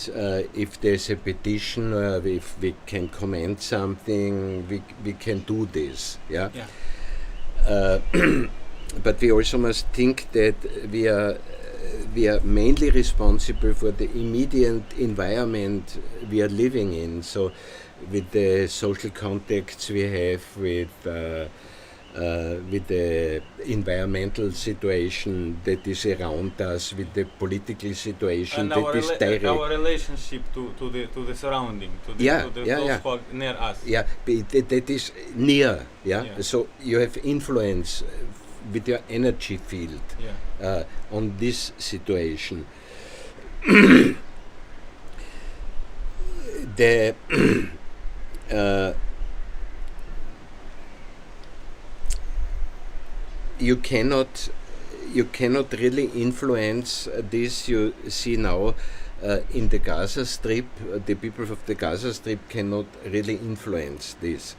if there's a petition or if we can comment something, we can do this, yeah. But we also must think that we are mainly responsible for the immediate environment we are living in. So with the social contacts we have, with the environmental situation that is around us, with the political situation and that is direct. Our relationship to the surrounding, to those who are near us. Yeah, that is near. Yeah? So you have influence with your energy field on this situation. You cannot really influence this. You see now in the Gaza Strip, the people of the Gaza Strip cannot really influence this.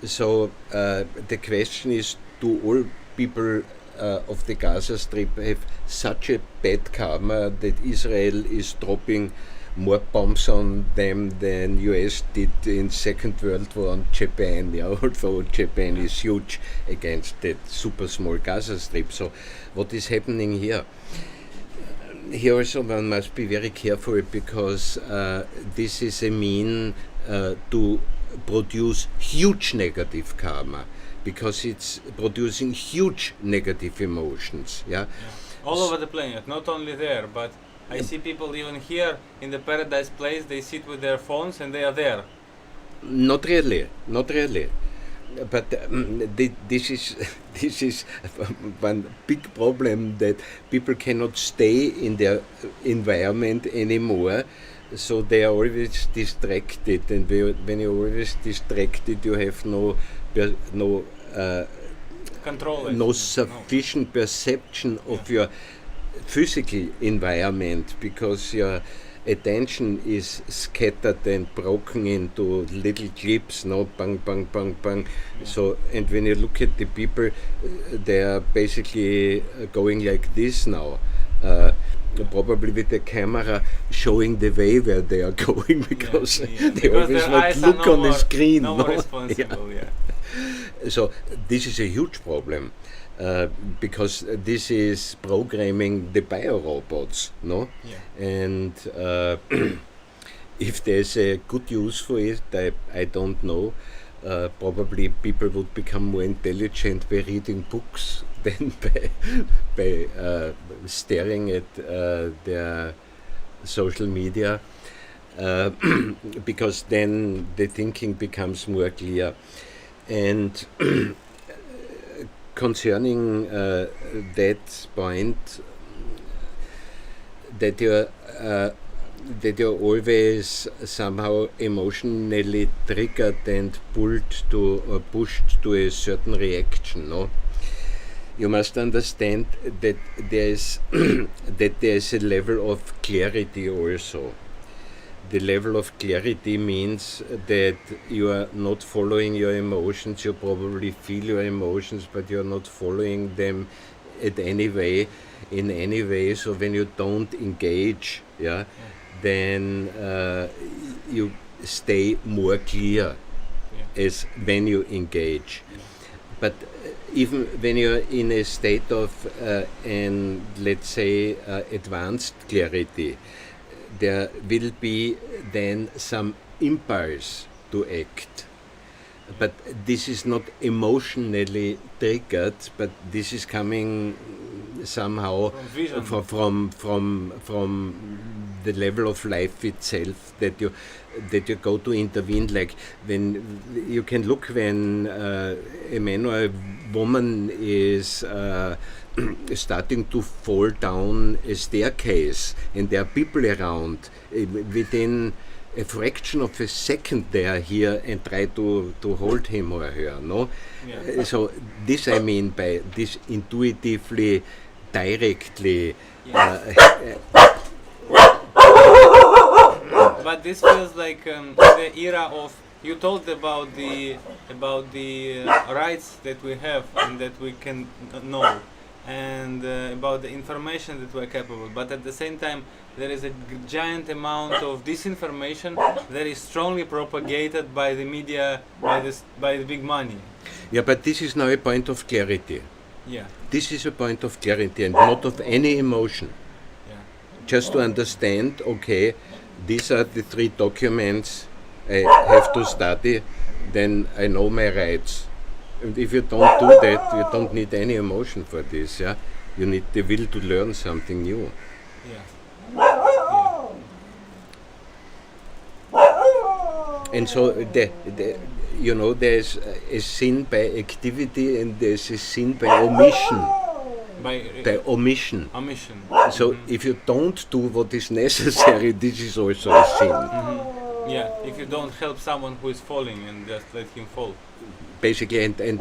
So the question is, do all people of the Gaza Strip have such a bad karma that Israel is dropping more bombs on them than US did in Second World War on Japan? Yeah, although Japan is huge against that super small Gaza Strip. So what is happening here? Here also one must be very careful, because this is a mean to produce huge negative karma, because it's producing huge negative emotions. Yeah. All over the planet, not only there, but I see people even here in the Paradise Place, they sit with their phones and they are there. Not really. But this is one big problem, that people cannot stay in their environment anymore. So they are always distracted, and when you're always distracted, you have no control, no sufficient perception of your physical environment, because your attention is scattered and broken into little clips, bang, bang, bang, bang. So, and when you look at the people, they are basically going like this now. Probably with the camera showing the way where they are going, because they always not look on the screen. Responsible, So this is a huge problem, because this is programming the biorobots, no? Yeah. And if there's a good use for it, I don't know. Probably people would become more intelligent by reading books than by staring at their social media, because then the thinking becomes more clear. And concerning that point, that you're always somehow emotionally triggered and pulled to or pushed to a certain reaction, no? You must understand that there's a level of clarity also. The level of clarity means that you are not following your emotions. You probably feel your emotions, but you're not following them in any way. So when you don't engage, then you stay more clear as when you engage. But even when you're in a state of, let's say, advanced clarity, there will be then some impulse to act. But this is not emotionally triggered, but this is coming somehow from the level of life itself, that you go to intervene. Like when you can look when a man or a woman is starting to fall down a staircase and there are people around, within a fraction of a second they are here and try to hold him or her, no? Yeah. So this I mean by this intuitively, directly. But this feels like the era of, you told about the rights that we have and that we can know, and about the information that we're capable, but at the same time there is a giant amount of disinformation that is strongly propagated by the media, by the big money. Yeah, but this is now a point of clarity. Yeah. This is a point of clarity and not of any emotion. Yeah. Just to understand, okay, these are the 3 documents I have to study, then I know my rights. And if you don't do that, you don't need any emotion for this, yeah? You need the will to learn something new. Yeah. And so there's a sin by activity and there's a sin by omission. By omission. So if you don't do what is necessary, this is also a sin. Mm-hmm. Yeah, if you don't help someone who is falling and just let him fall. Basically, and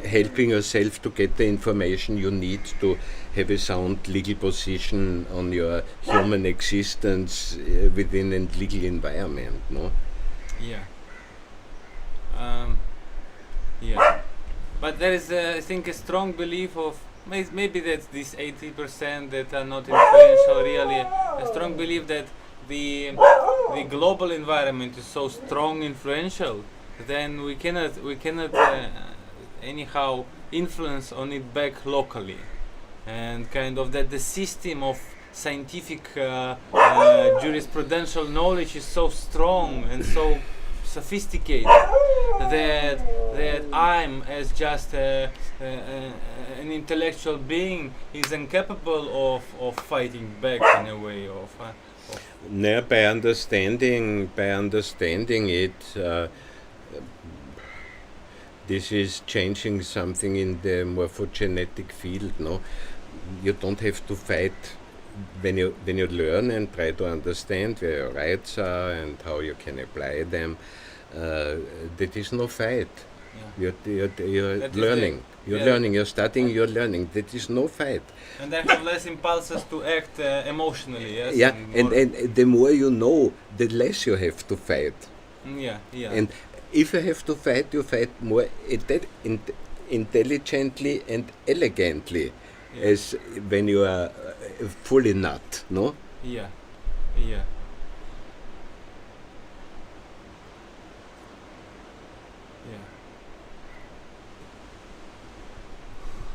helping yourself to get the information you need to have a sound legal position on your human existence within a legal environment, no? Yeah. Yeah. But there is, I think, a strong belief of, maybe that's this 80% that are not influential really, a strong belief that the global environment is so strong influential, then we cannot anyhow influence on it back locally, and kind of that the system of scientific jurisprudential knowledge is so strong and so sophisticated that I'm, as just an intellectual being, is incapable of fighting back in a way by understanding it. This is changing something in the morphogenetic field, no? You don't have to fight when you learn and try to understand where your rights are and how you can apply them. There is no fight. Yeah. You're learning. You're studying, you're learning. There is no fight. And I have less impulses to act emotionally, yes? Yeah, and the more you know, the less you have to fight. Yeah. And if you have to fight, you fight more intelligently and elegantly, as when you are fully not, no? Yeah.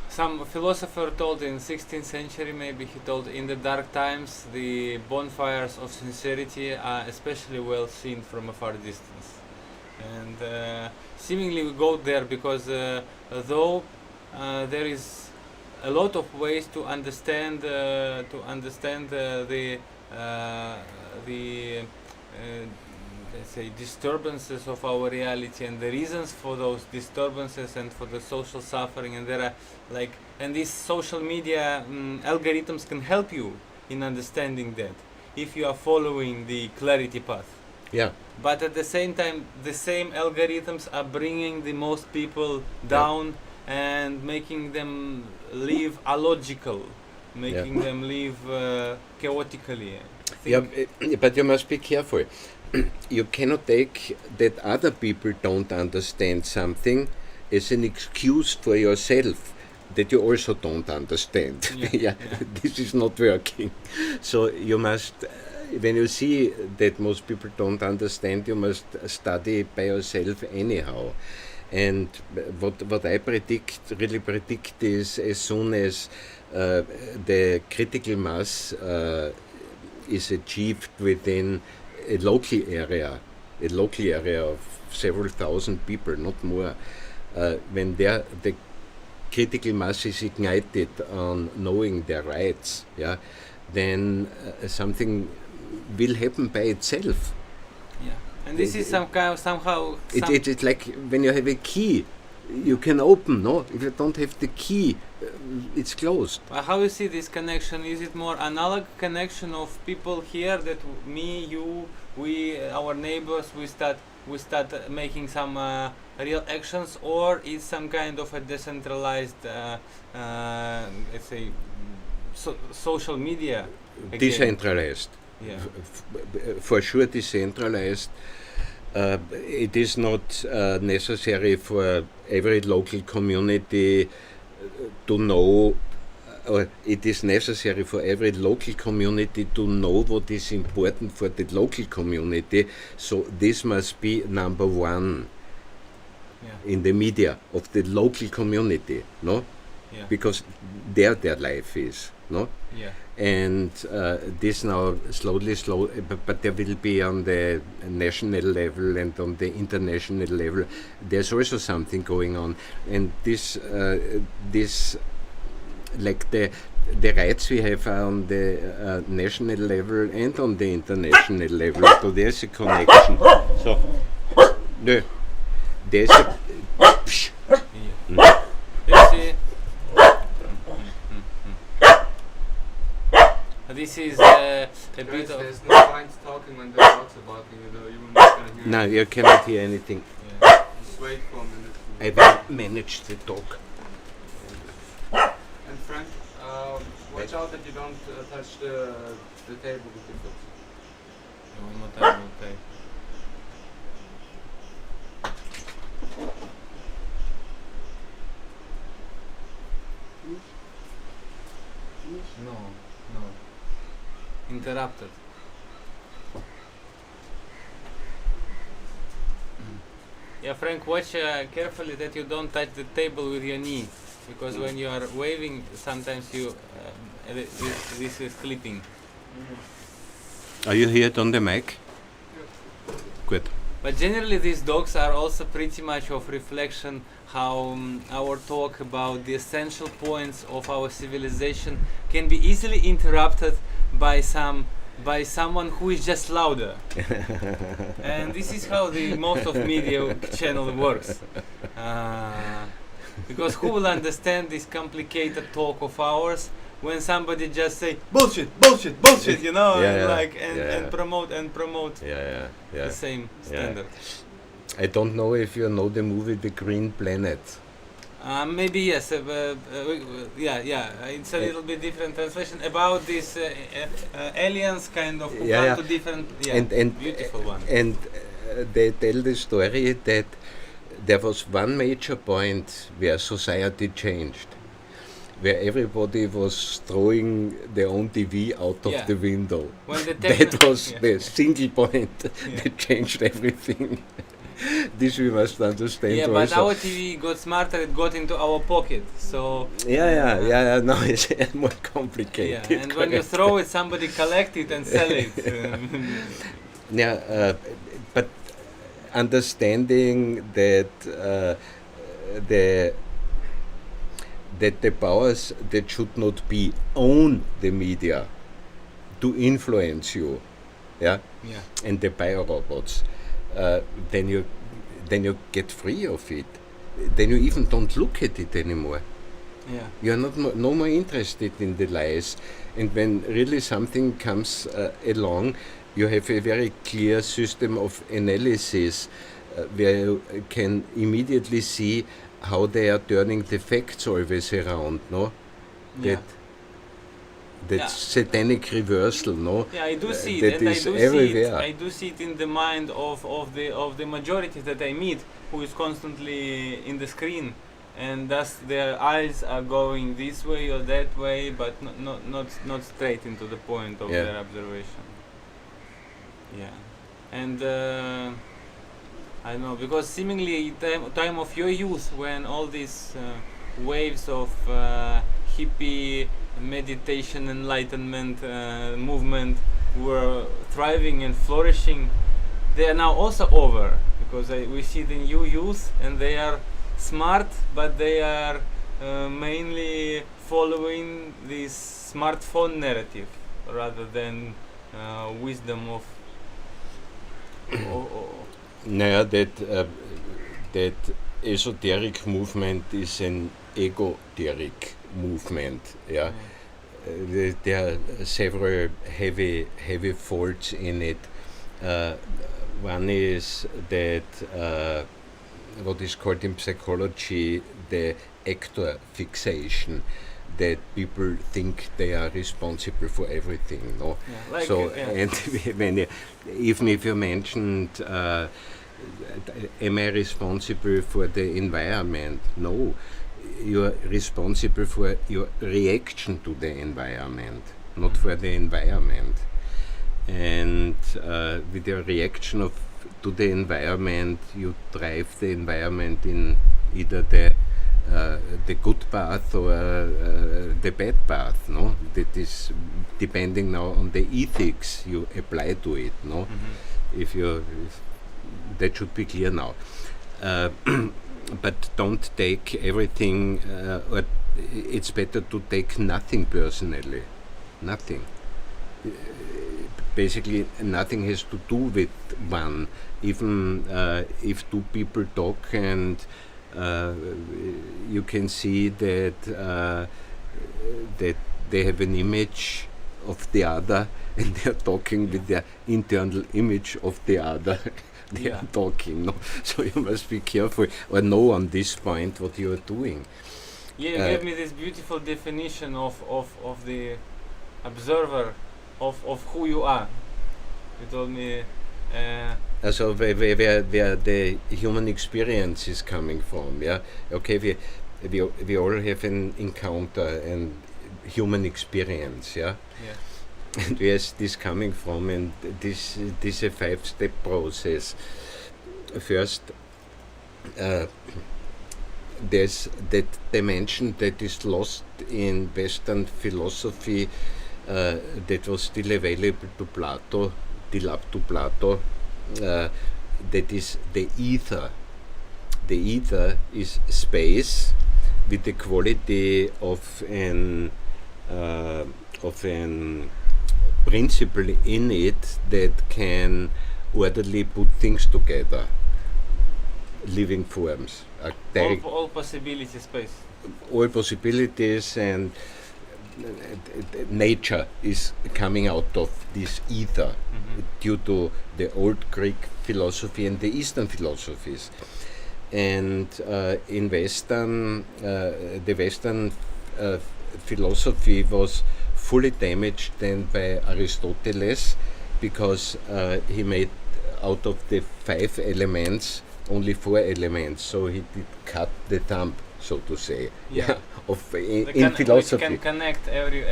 Some philosopher told in 16th century, maybe he told, in the dark times the bonfires of sincerity are especially well seen from a far distance. And seemingly we go there because though there is a lot of ways to understand the let's say disturbances of our reality and the reasons for those disturbances and for the social suffering, and there are and these social media algorithms can help you in understanding that if you are following the clarity path. Yeah. But at the same time, the same algorithms are bringing the most people down and making them live illogical, making them live chaotically. Yeah, but you must be careful. You cannot take that other people don't understand something as an excuse for yourself that you also don't understand. This is not working. So you must, when you see that most people don't understand, you must study by yourself anyhow. And what I really predict is, as soon as the critical mass is achieved within a local area of several thousand people, not more, when the critical mass is ignited on knowing their rights, then something will happen by itself. Yeah, and this is somehow. It's like when you have a key, you can open. No, if you don't have the key, it's closed. How you see this connection? Is it more analog connection of people here that me, you, we, our neighbors, we start making some real actions, or is some kind of a decentralized, let's say, social media? Again? Decentralized. Yeah. For sure, decentralized. It is not necessary for every local community to know, or it is necessary for every local community to know what is important for the local community. So this must be number one in the media of the local community, no? Yeah. Because their life is, no? Yeah. And this now slowly, but there will be on the national level and on the international level, there's also something going on. And this like the rights we have on the national level and on the international level, so there's a connection. So, no, there's a... This is a bit of... There's no point talking when they talks about you, you will not gonna hear. No, you cannot hear anything. Just wait for a minute. I will manage the talk. And Frank, watch out that you don't touch the table with your foot. One more time, okay. No. Interrupted. Yeah, Frank, watch carefully that you don't touch the table with your knee, because when you are waving, sometimes you this is clipping. Are you here on the mic? Good. But generally, these dogs are also pretty much of reflection how our talk about the essential points of our civilization can be easily interrupted by someone who is just louder. And this is how the most of media channel works. Because who will understand this complicated talk of ours when somebody just say bullshit, you know, and promote the same standard. I don't know if you know the movie The Green Planet. Maybe yes. It's a little bit different translation about this aliens kind of who come to different and beautiful one. And they tell the story that there was one major point where society changed, where everybody was throwing their own TV out of the window. That was the single point that changed everything. This we must understand. Yeah, but our TV got smarter, it got into our pocket, so... No, it's more complicated. Yeah, and when you throw it, somebody collect it and sell it. But understanding that that the powers that should not be own the media to influence you, yeah, and the biorobots, then you get free of it. Then you even don't look at it anymore. Yeah. You are not no more interested in the lies. And when really something comes along, you have a very clear system of analysis where you can immediately see how they are turning the facts always around, no? Yeah. That satanic reversal, no? Yeah, I do see that it, and is everywhere. I do see it in the mind of the majority that I meet, who is constantly in the screen, and thus their eyes are going this way or that way, but not straight into the point of their observation. Yeah, and I don't know, because seemingly time of your youth, when all these waves of hippie meditation enlightenment movement were thriving and flourishing, they are now also over, because we see the new youth and they are smart, but they are mainly following this smartphone narrative rather than wisdom of Naja, that esoteric movement is an egoteric movement. Yeah, there are several heavy faults in it. One is that what is called in psychology the actor fixation, that people think they are responsible for everything. No, Yeah, like so yeah. and when even if you mentioned, am I responsible for the environment? No, you are responsible for your reaction to the environment, not for the environment. And with your reaction to the environment, you drive the environment in either the good path or the bad path. No, that is depending now on the ethics you apply to it. No, that should be clear now. But don't take everything, or it's better to take nothing personally. Nothing. Basically, nothing has to do with one. Even if two people talk and you can see that they have an image of the other and they are talking with their internal image of the other. They are talking, no? So you must be careful or know on this point what you are doing. Yeah, you gave me this beautiful definition of the observer, of who you are. You told me... So where the human experience is coming from, yeah? Okay, we all have an encounter and human experience, yeah? Yeah. And where's this coming from? And this is a 5-step process. First, there's that dimension that is lost in Western philosophy that was still available to Plato, till up to Plato. That is the ether. The ether is space with the quality of an principle in it that can orderly put things together, living forms. All possibility space. All possibilities, and nature is coming out of this ether due to the old Greek philosophy and the Eastern philosophies. And in Western, the Western philosophy was fully damaged then by Aristoteles, because he made out of the 5 elements only 4 elements, so he did cut the thumb, so to say. Yeah. In philosophy. Which can connect every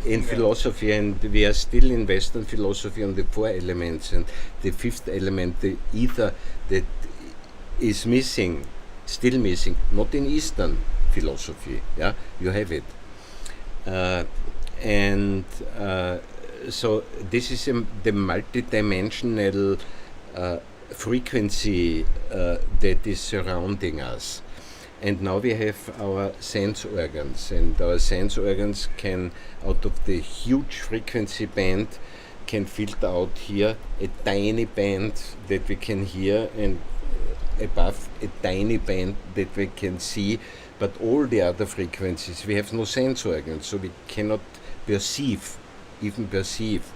in philosophy, and we are still in Western philosophy on the 4 elements, and the 5th element, the ether, that is missing, still missing, not in Eastern philosophy. Yeah, you have it. So this is the multidimensional frequency that is surrounding us. And now we have our sense organs, and our sense organs can, out of the huge frequency band, can filter out here a tiny band that we can hear, and above a tiny band that we can see, but all the other frequencies we have no sense organs, so we cannot even perceive.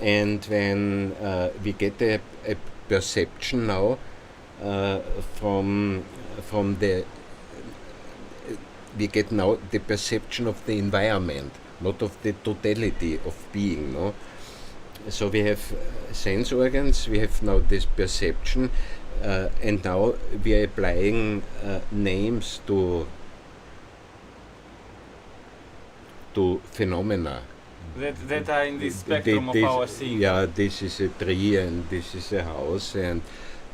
And when we get a perception now from the we get now the perception of the environment, not of the totality of being, no? So we have sense organs, we have now this perception, and now we are applying names to phenomena. That are in this spectrum of our seeing. Yeah, this is a tree and this is a house, and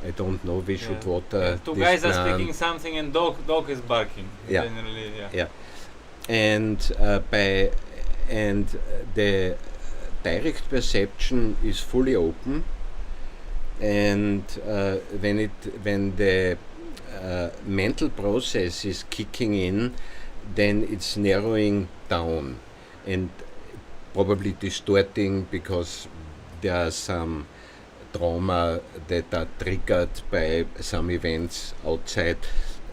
I don't know, we should water. Two this guys are plant. speaking something and dog is barking. Yeah. Generally, Yeah. And the direct perception is fully open, and when the mental process is kicking in, then it's narrowing down and probably distorting, because there are some trauma that are triggered by some events outside,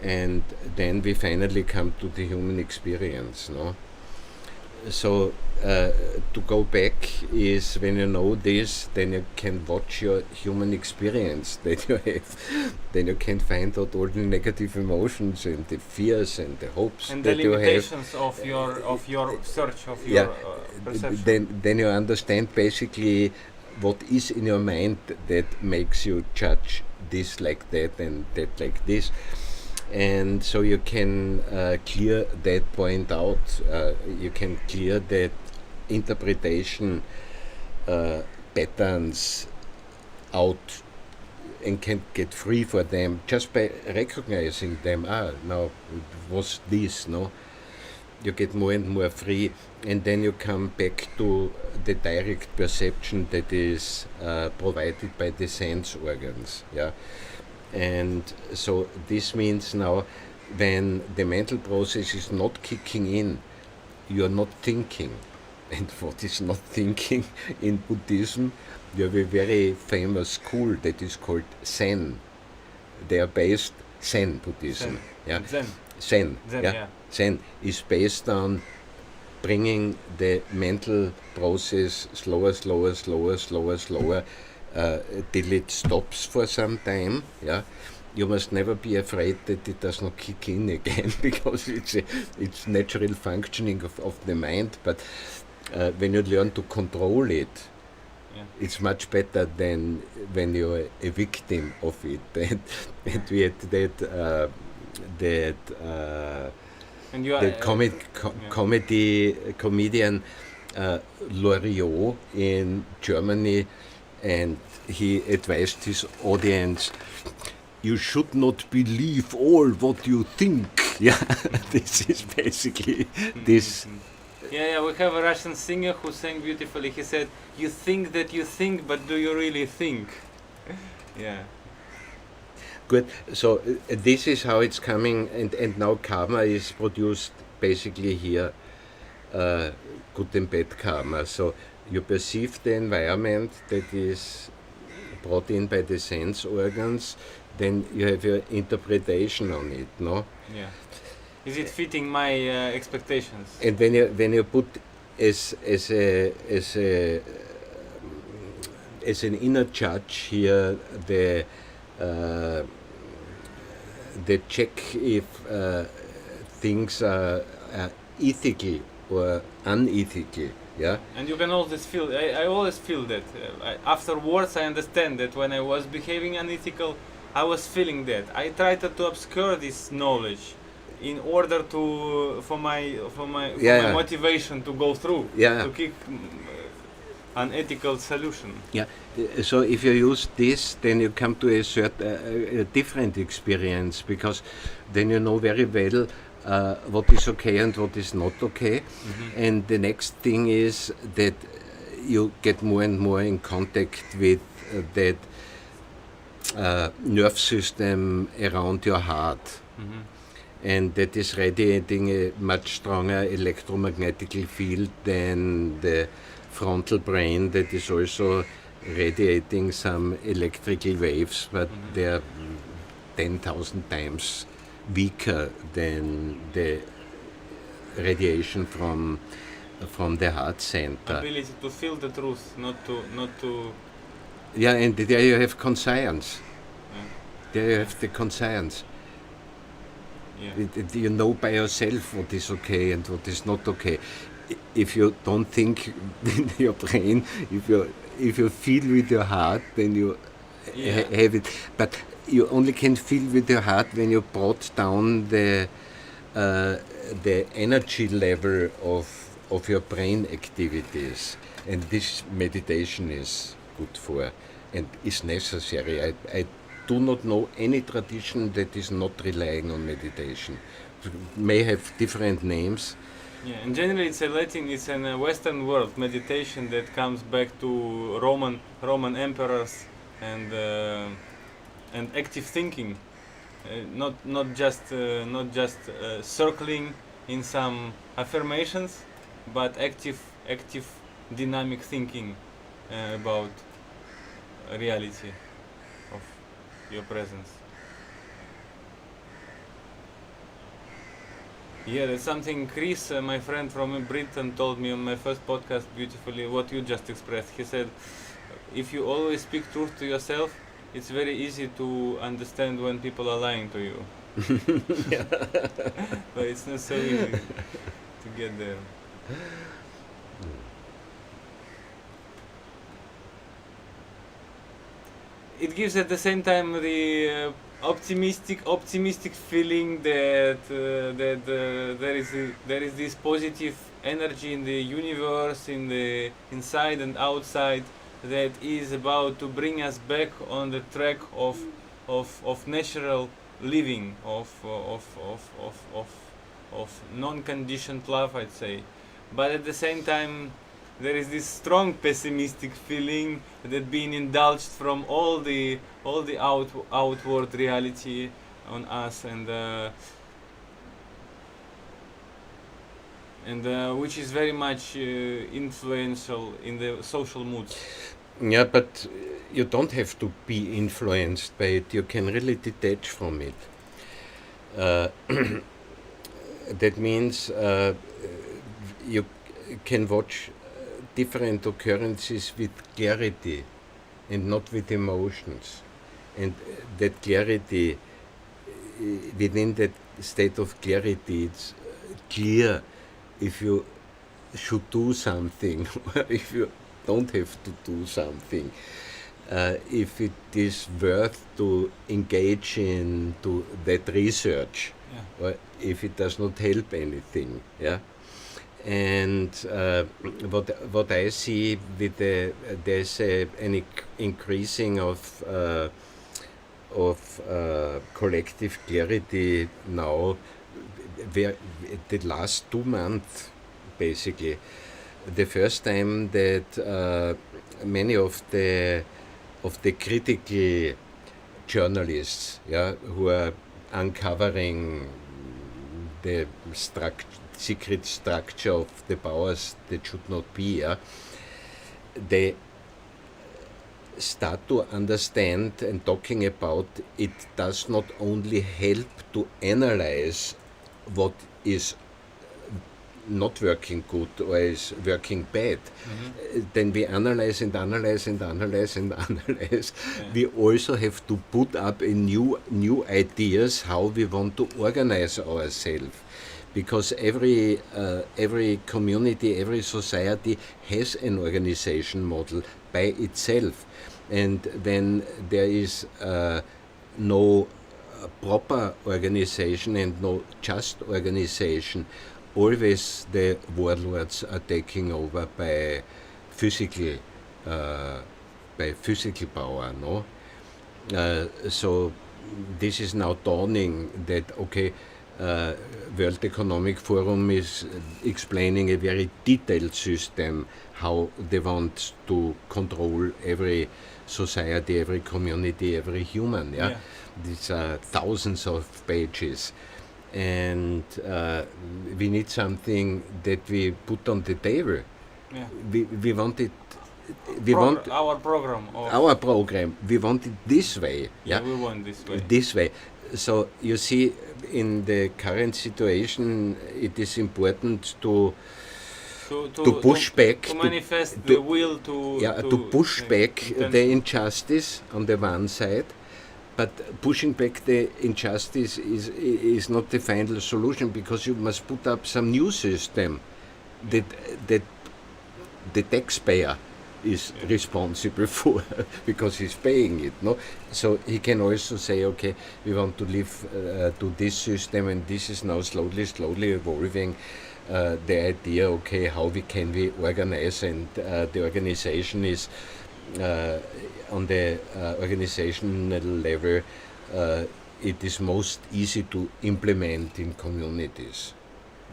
and then we finally come to the human experience, no? So to go back is, when you know this, then you can watch your human experience that you have. Then you can find out all the negative emotions and the fears and the hopes and that the you have. limitations of your search, of your perception. Then you understand basically what is in your mind that makes you judge this like that and that like this. And so you can clear that point out, you can clear that interpretation patterns out, and can get free for them just by recognizing them. Now it was this, no? You get more and more free, and then you come back to the direct perception that is provided by the sense organs, yeah. And so this means now, when the mental process is not kicking in, you are not thinking. And what is not thinking in Buddhism? You have a very famous school that is called Zen. They are based Zen Buddhism. Zen. Zen is based on bringing the mental process slower, till it stops for some time. Yeah, you must never be afraid that it does not kick in again, because it's natural functioning of the mind. But when you learn to control it, it's much better than when you're a victim of it. And we had comedian Loriot in Germany, and he advised his audience, you should not believe all what you think. Yeah, this is basically this. Yeah, we have a Russian singer who sang beautifully. He said, you think that you think, but do you really think? Yeah. Good. So this is how it's coming, and now karma is produced basically here, good and bad karma. So you perceive the environment that is brought in by the sense organs, then you have your interpretation on it, no? Yeah. Is it fitting my expectations? And when you put as an inner judge here the check if things are ethical or unethical. Yeah. And you can always feel, I always feel that. Afterwards I understand that when I was behaving unethical, I was feeling that. I tried to obscure this knowledge in order for my motivation to go through, to kick unethical solution. Yeah. So if you use this, then you come to a different experience, because then you know very well what is okay and what is not okay. Mm-hmm. And the next thing is that you get more and more in contact with that nerve system around your heart. Mm-hmm. and that is radiating a much stronger electromagnetic field than the frontal brain that is also radiating some electrical waves, but they are 10,000 times weaker than the radiation from the heart center. Ability to feel the truth, not to. Yeah, and there you have conscience. Yeah. There you have the conscience. Yeah. You know by yourself what is okay and what is not okay. If you don't think with your brain, if you feel with your heart, then you have it. But you only can feel with your heart when you brought down the energy level of your brain activities, and this meditation is good for and is necessary. I do not know any tradition that is not relying on meditation. May have different names. Yeah, and generally it's a Western world meditation that comes back to Roman emperors and active thinking, not just circling in some affirmations, but active dynamic thinking about reality of your presence. Yeah, that's something Chris, my friend from Britain, told me on my first podcast beautifully, what you just expressed. He said, if you always speak truth to yourself, it's very easy to understand when people are lying to you. But it's not so easy to get there. It gives at the same time the optimistic feeling that there is this positive energy in the universe, in the inside and outside, that is about to bring us back on the track of natural living, of non-conditioned love, I'd say. But at the same time, there is this strong pessimistic feeling that being indulged from all the outward reality on us, and which is very much influential in the social moods. Yeah, but you don't have to be influenced by it. You can really detach from it. That means you can watch different occurrences with clarity and not with emotions. And that clarity, within that state of clarity, it's clear if you should do something or if you don't have to do something. If it is worth to engage in that research, or if it does not help anything. Yeah. And what I see with there's an increasing of collective clarity now. Where the last 2 months, basically, the first time that many of the critical journalists, who are uncovering the secret structure of the powers that should not be, they start to understand and talking about it does not only help to analyze what is not working good or is working bad. Then we analyze and analyze and analyze and analyze. We also have to put up a new ideas how we want to organize ourselves, because every community, every society has an organization model by itself, and when there is no proper organization and no just organization, always the warlords are taking over by physical power, no? So this is now dawning that, okay, World Economic Forum is explaining a very detailed system how they want to control every society, every community, every human. These are thousands of pages, and we need something that we put on the table. Yeah. We want it. We want our program. our program. We want it this way. Yeah, we want this way. This way. So you see, in the current situation, it is important to push back, to manifest the will to push back the injustice on the one side, but pushing back the injustice is not the final solution, because you must put up some new system that the taxpayer is responsible for, because he's paying it. No, so he can also say, okay, we want to live to this system, and this is now slowly evolving. The idea, okay, how can we organize, and the organization is on the organizational level. It is most easy to implement in communities.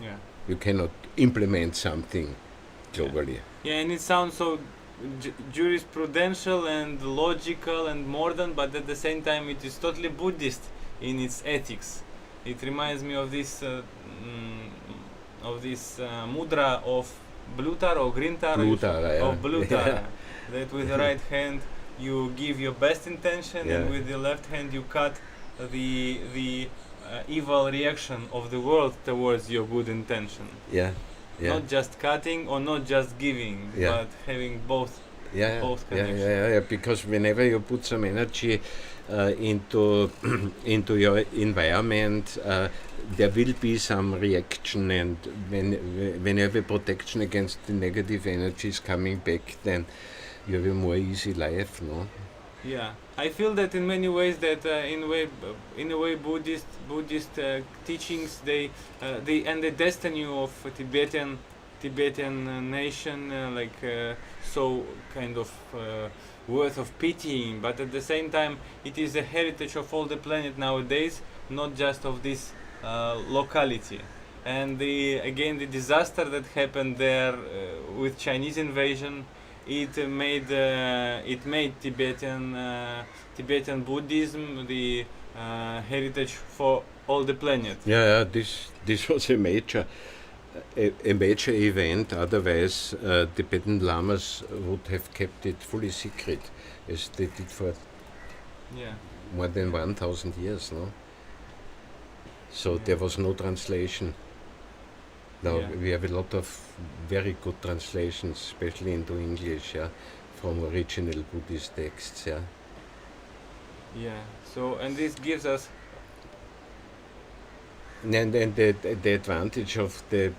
Yeah. You cannot implement something globally. Yeah, and it sounds so jurisprudential and logical and modern, but at the same time it is totally Buddhist in its ethics. It reminds me of this mudra of Blutar or Grintar of Blutar, that with the right hand you give your best intention, and with the left hand you cut the evil reaction of the world towards your good intention. Not just cutting or not just giving, but having both connections. Because whenever you put some energy into your environment, there will be some reaction, and when you have a protection against the negative energies coming back, then you have a more easy life, no? Yeah, I feel that in many ways that in a way Buddhist teachings they and the destiny of Tibetan nation so kind of worth of pitying, but at the same time it is a heritage of all the planet nowadays, not just of this locality. And the disaster that happened there with Chinese invasion, it made Tibetan Buddhism the heritage for all the planet. This was a major event. Otherwise, Tibetan lamas would have kept it fully secret, as they did for more than 1,000 years. No, so there was no translation. Now we have a lot of very good translations, especially into English, from original Buddhist texts. So, and this gives us. And the advantage of the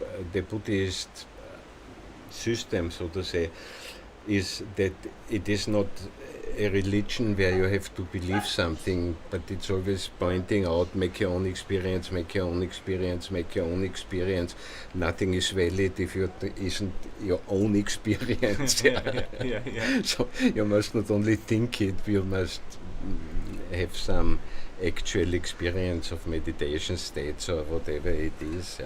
Buddhist system, so to say, is that it is not a religion where you have to believe something, but it's always pointing out, make your own experience, make your own experience, make your own experience. Nothing is valid if it isn't your own experience. So you must not only think it, you must have some actual experience of meditation states or whatever it is.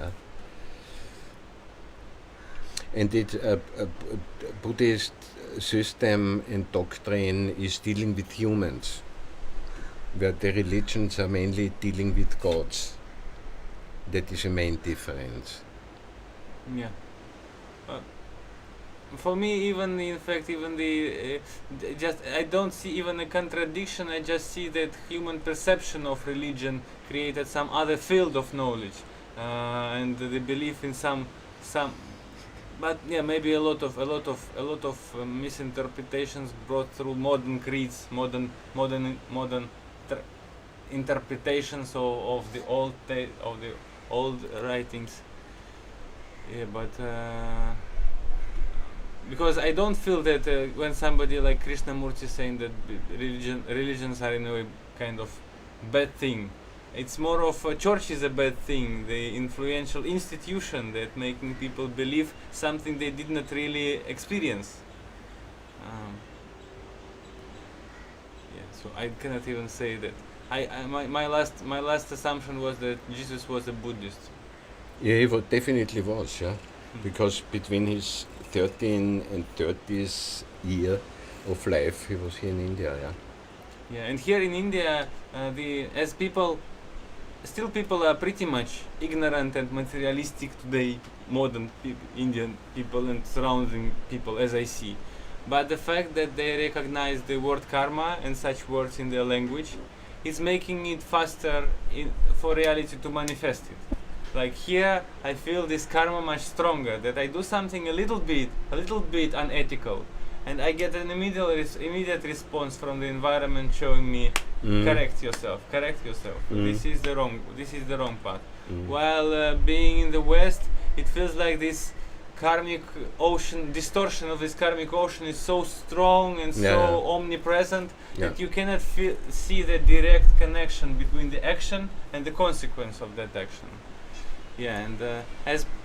And Buddhist system and doctrine is dealing with humans, where the religions are mainly dealing with gods. That is a main difference. For me, I don't see even a contradiction. I just see that human perception of religion created some other field of knowledge, and the belief in some. But maybe a lot of misinterpretations brought through modern creeds, modern interpretations of the old writings. Because I don't feel that when somebody like Krishnamurti is saying that religions are in a way kind of bad thing. It's more of a church is a bad thing, the influential institution that making people believe something they did not really experience. So I cannot even say that. My last assumption was that Jesus was a Buddhist. He definitely was, because between his 13 and 30th year of life, he was here in India. And here in India, as people still people are pretty much ignorant and materialistic today, modern Indian people and surrounding people, as I see. But the fact that they recognize the word karma and such words in their language is making it faster for reality to manifest it. Like here, I feel this karma much stronger, that I do something a little bit unethical, and I get an immediate response from the environment showing me, correct yourself, this is the wrong path. While being in the West, it feels like this karmic ocean, distortion of this karmic ocean is so strong and so omnipresent that you cannot see the direct connection between the action and the consequence of that action. Yeah, and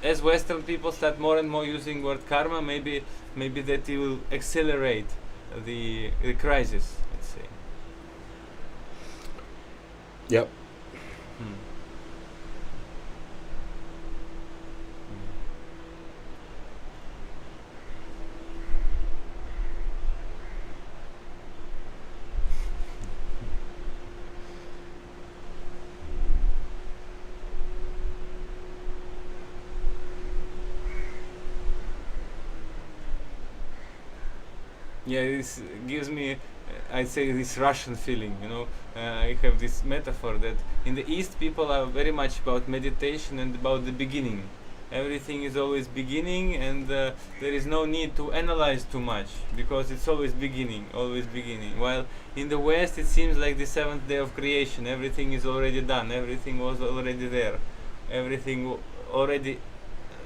as Western people start more and more using word karma, maybe that it will accelerate the crisis, let's say. Yep. Yeah, this gives me, I'd say, this Russian feeling, you know. I have this metaphor that in the East people are very much about meditation and about the beginning. Everything is always beginning, and there is no need to analyze too much, because it's always beginning. While in the West it seems like the seventh day of creation, everything is already done, everything was already there, everything already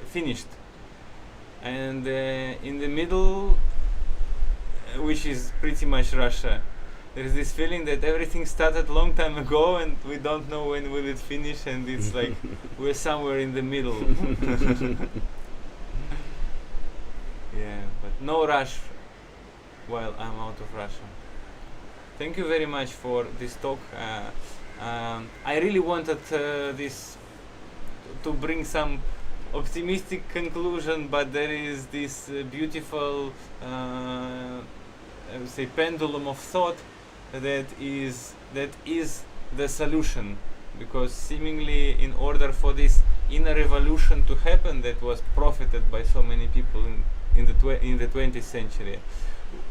finished. And in the middle, which is pretty much Russia, there is this feeling that everything started a long time ago and we don't know when will it finish, and it's like we're somewhere in the middle. Yeah, but no rush while I'm out of Russia. Thank you very much for this talk. I really wanted this to bring some optimistic conclusion, but there is this beautiful I would say pendulum of thought that is the solution, because seemingly in order for this inner revolution to happen that was profited by so many people in the 20th century,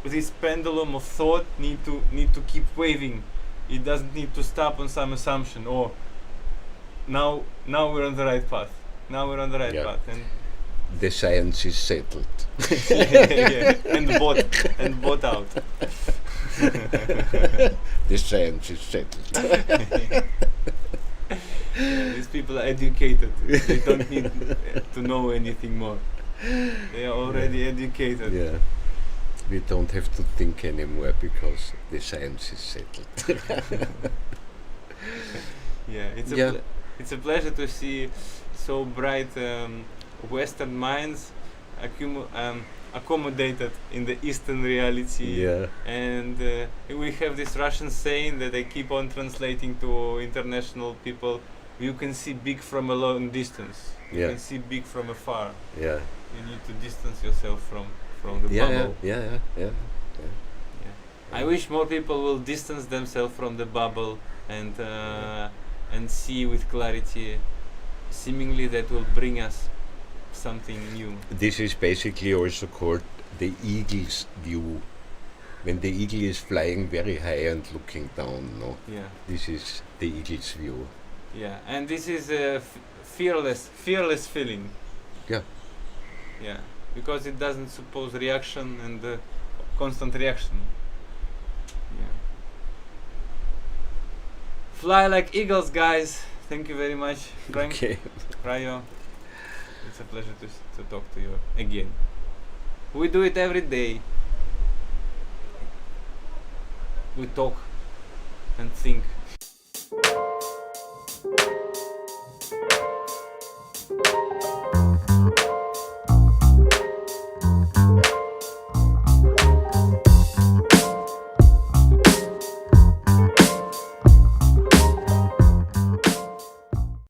this pendulum of thought need to keep waving. It doesn't need to stop on some assumption, or now we're on the right path. Path, and the science is settled. and bought out. The science is settled. These people are educated. They don't need to know anything more. They are already educated. Yeah. We don't have to think anymore because the science is settled. Yeah, it's a pleasure to see so bright Western minds accommodated in the Eastern reality. Yeah. And we have this Russian saying that I keep on translating to international people: you can see big from a long distance. You can see big from afar. Yeah. You need to distance yourself from the bubble. Yeah. I wish more people will distance themselves from the bubble and see with clarity. Seemingly that will bring us something new. This is basically also called the eagle's view. When the eagle is flying very high and looking down, no? Yeah. This is the eagle's view. Yeah, and this is a fearless feeling. Yeah. Yeah, because it doesn't suppose reaction and constant reaction. Yeah. Fly like eagles, guys. Thank you very much, Frank. Okay. Rayo. It's a pleasure to talk to you again. We do it every day. We talk and think